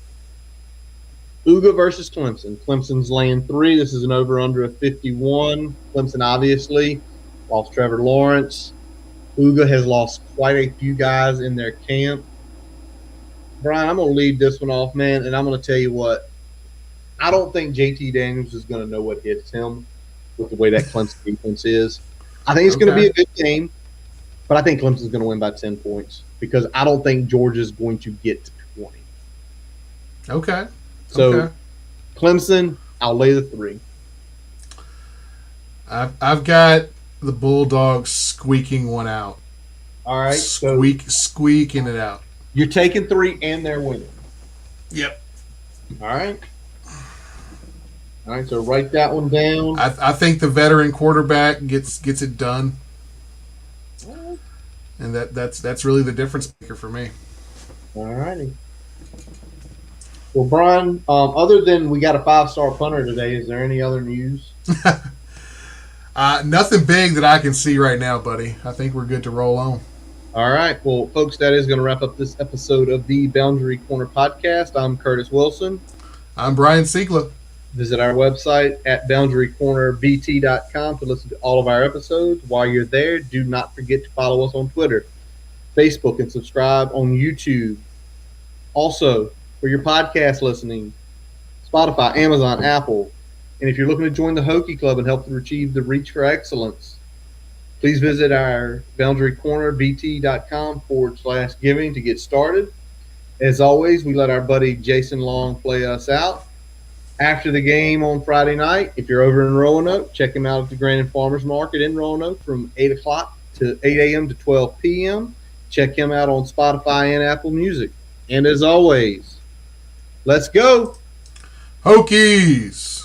Speaker 1: Uga versus Clemson. Clemson's laying 3. This is an over-under of 51. Clemson obviously lost Trevor Lawrence. Uga has lost quite a few guys in their camp. Brian, I'm going to lead this one off, man, and I'm going to tell you what. I don't think JT Daniels is going to know what hits him with the way that Clemson defense is. I think it's going to be a good game, but I think Clemson's going to win by 10 points because I don't think Georgia's going to get to 20.
Speaker 2: Okay.
Speaker 1: So, Clemson, I'll lay the 3.
Speaker 2: I've got the Bulldogs squeaking one out.
Speaker 1: All right.
Speaker 2: Squeaking it out.
Speaker 1: You're taking 3 and they're winning.
Speaker 2: Yep.
Speaker 1: All right. All right, so write that one down.
Speaker 2: I think the veteran quarterback gets it done. And that's really the difference maker for me.
Speaker 1: All righty. Well, Brian, other than we got a 5-star punter today, is there any other news?
Speaker 2: Nothing big that I can see right now, buddy. I think we're good to roll on.
Speaker 1: All right. Well, folks, that is going to wrap up this episode of the Boundary Corner podcast. I'm Curtis Wilson.
Speaker 2: I'm Brian Siegler.
Speaker 1: Visit our website at boundarycornerbt.com to listen to all of our episodes. While you're there, do not forget to follow us on Twitter, Facebook, and subscribe on YouTube. Also, for your podcast listening, Spotify, Amazon, Apple. And if you're looking to join the Hokie Club and help to achieve the Reach for Excellence, please visit our boundarycornerbt.com/giving to get started. As always, we let our buddy Jason Long play us out. After the game on Friday night, if you're over in Roanoke, check him out at the Grand Farmers Market in Roanoke from 8 o'clock to 8 a.m. to 12 p.m. Check him out on Spotify and Apple Music. And as always, let's go.
Speaker 2: Hokies!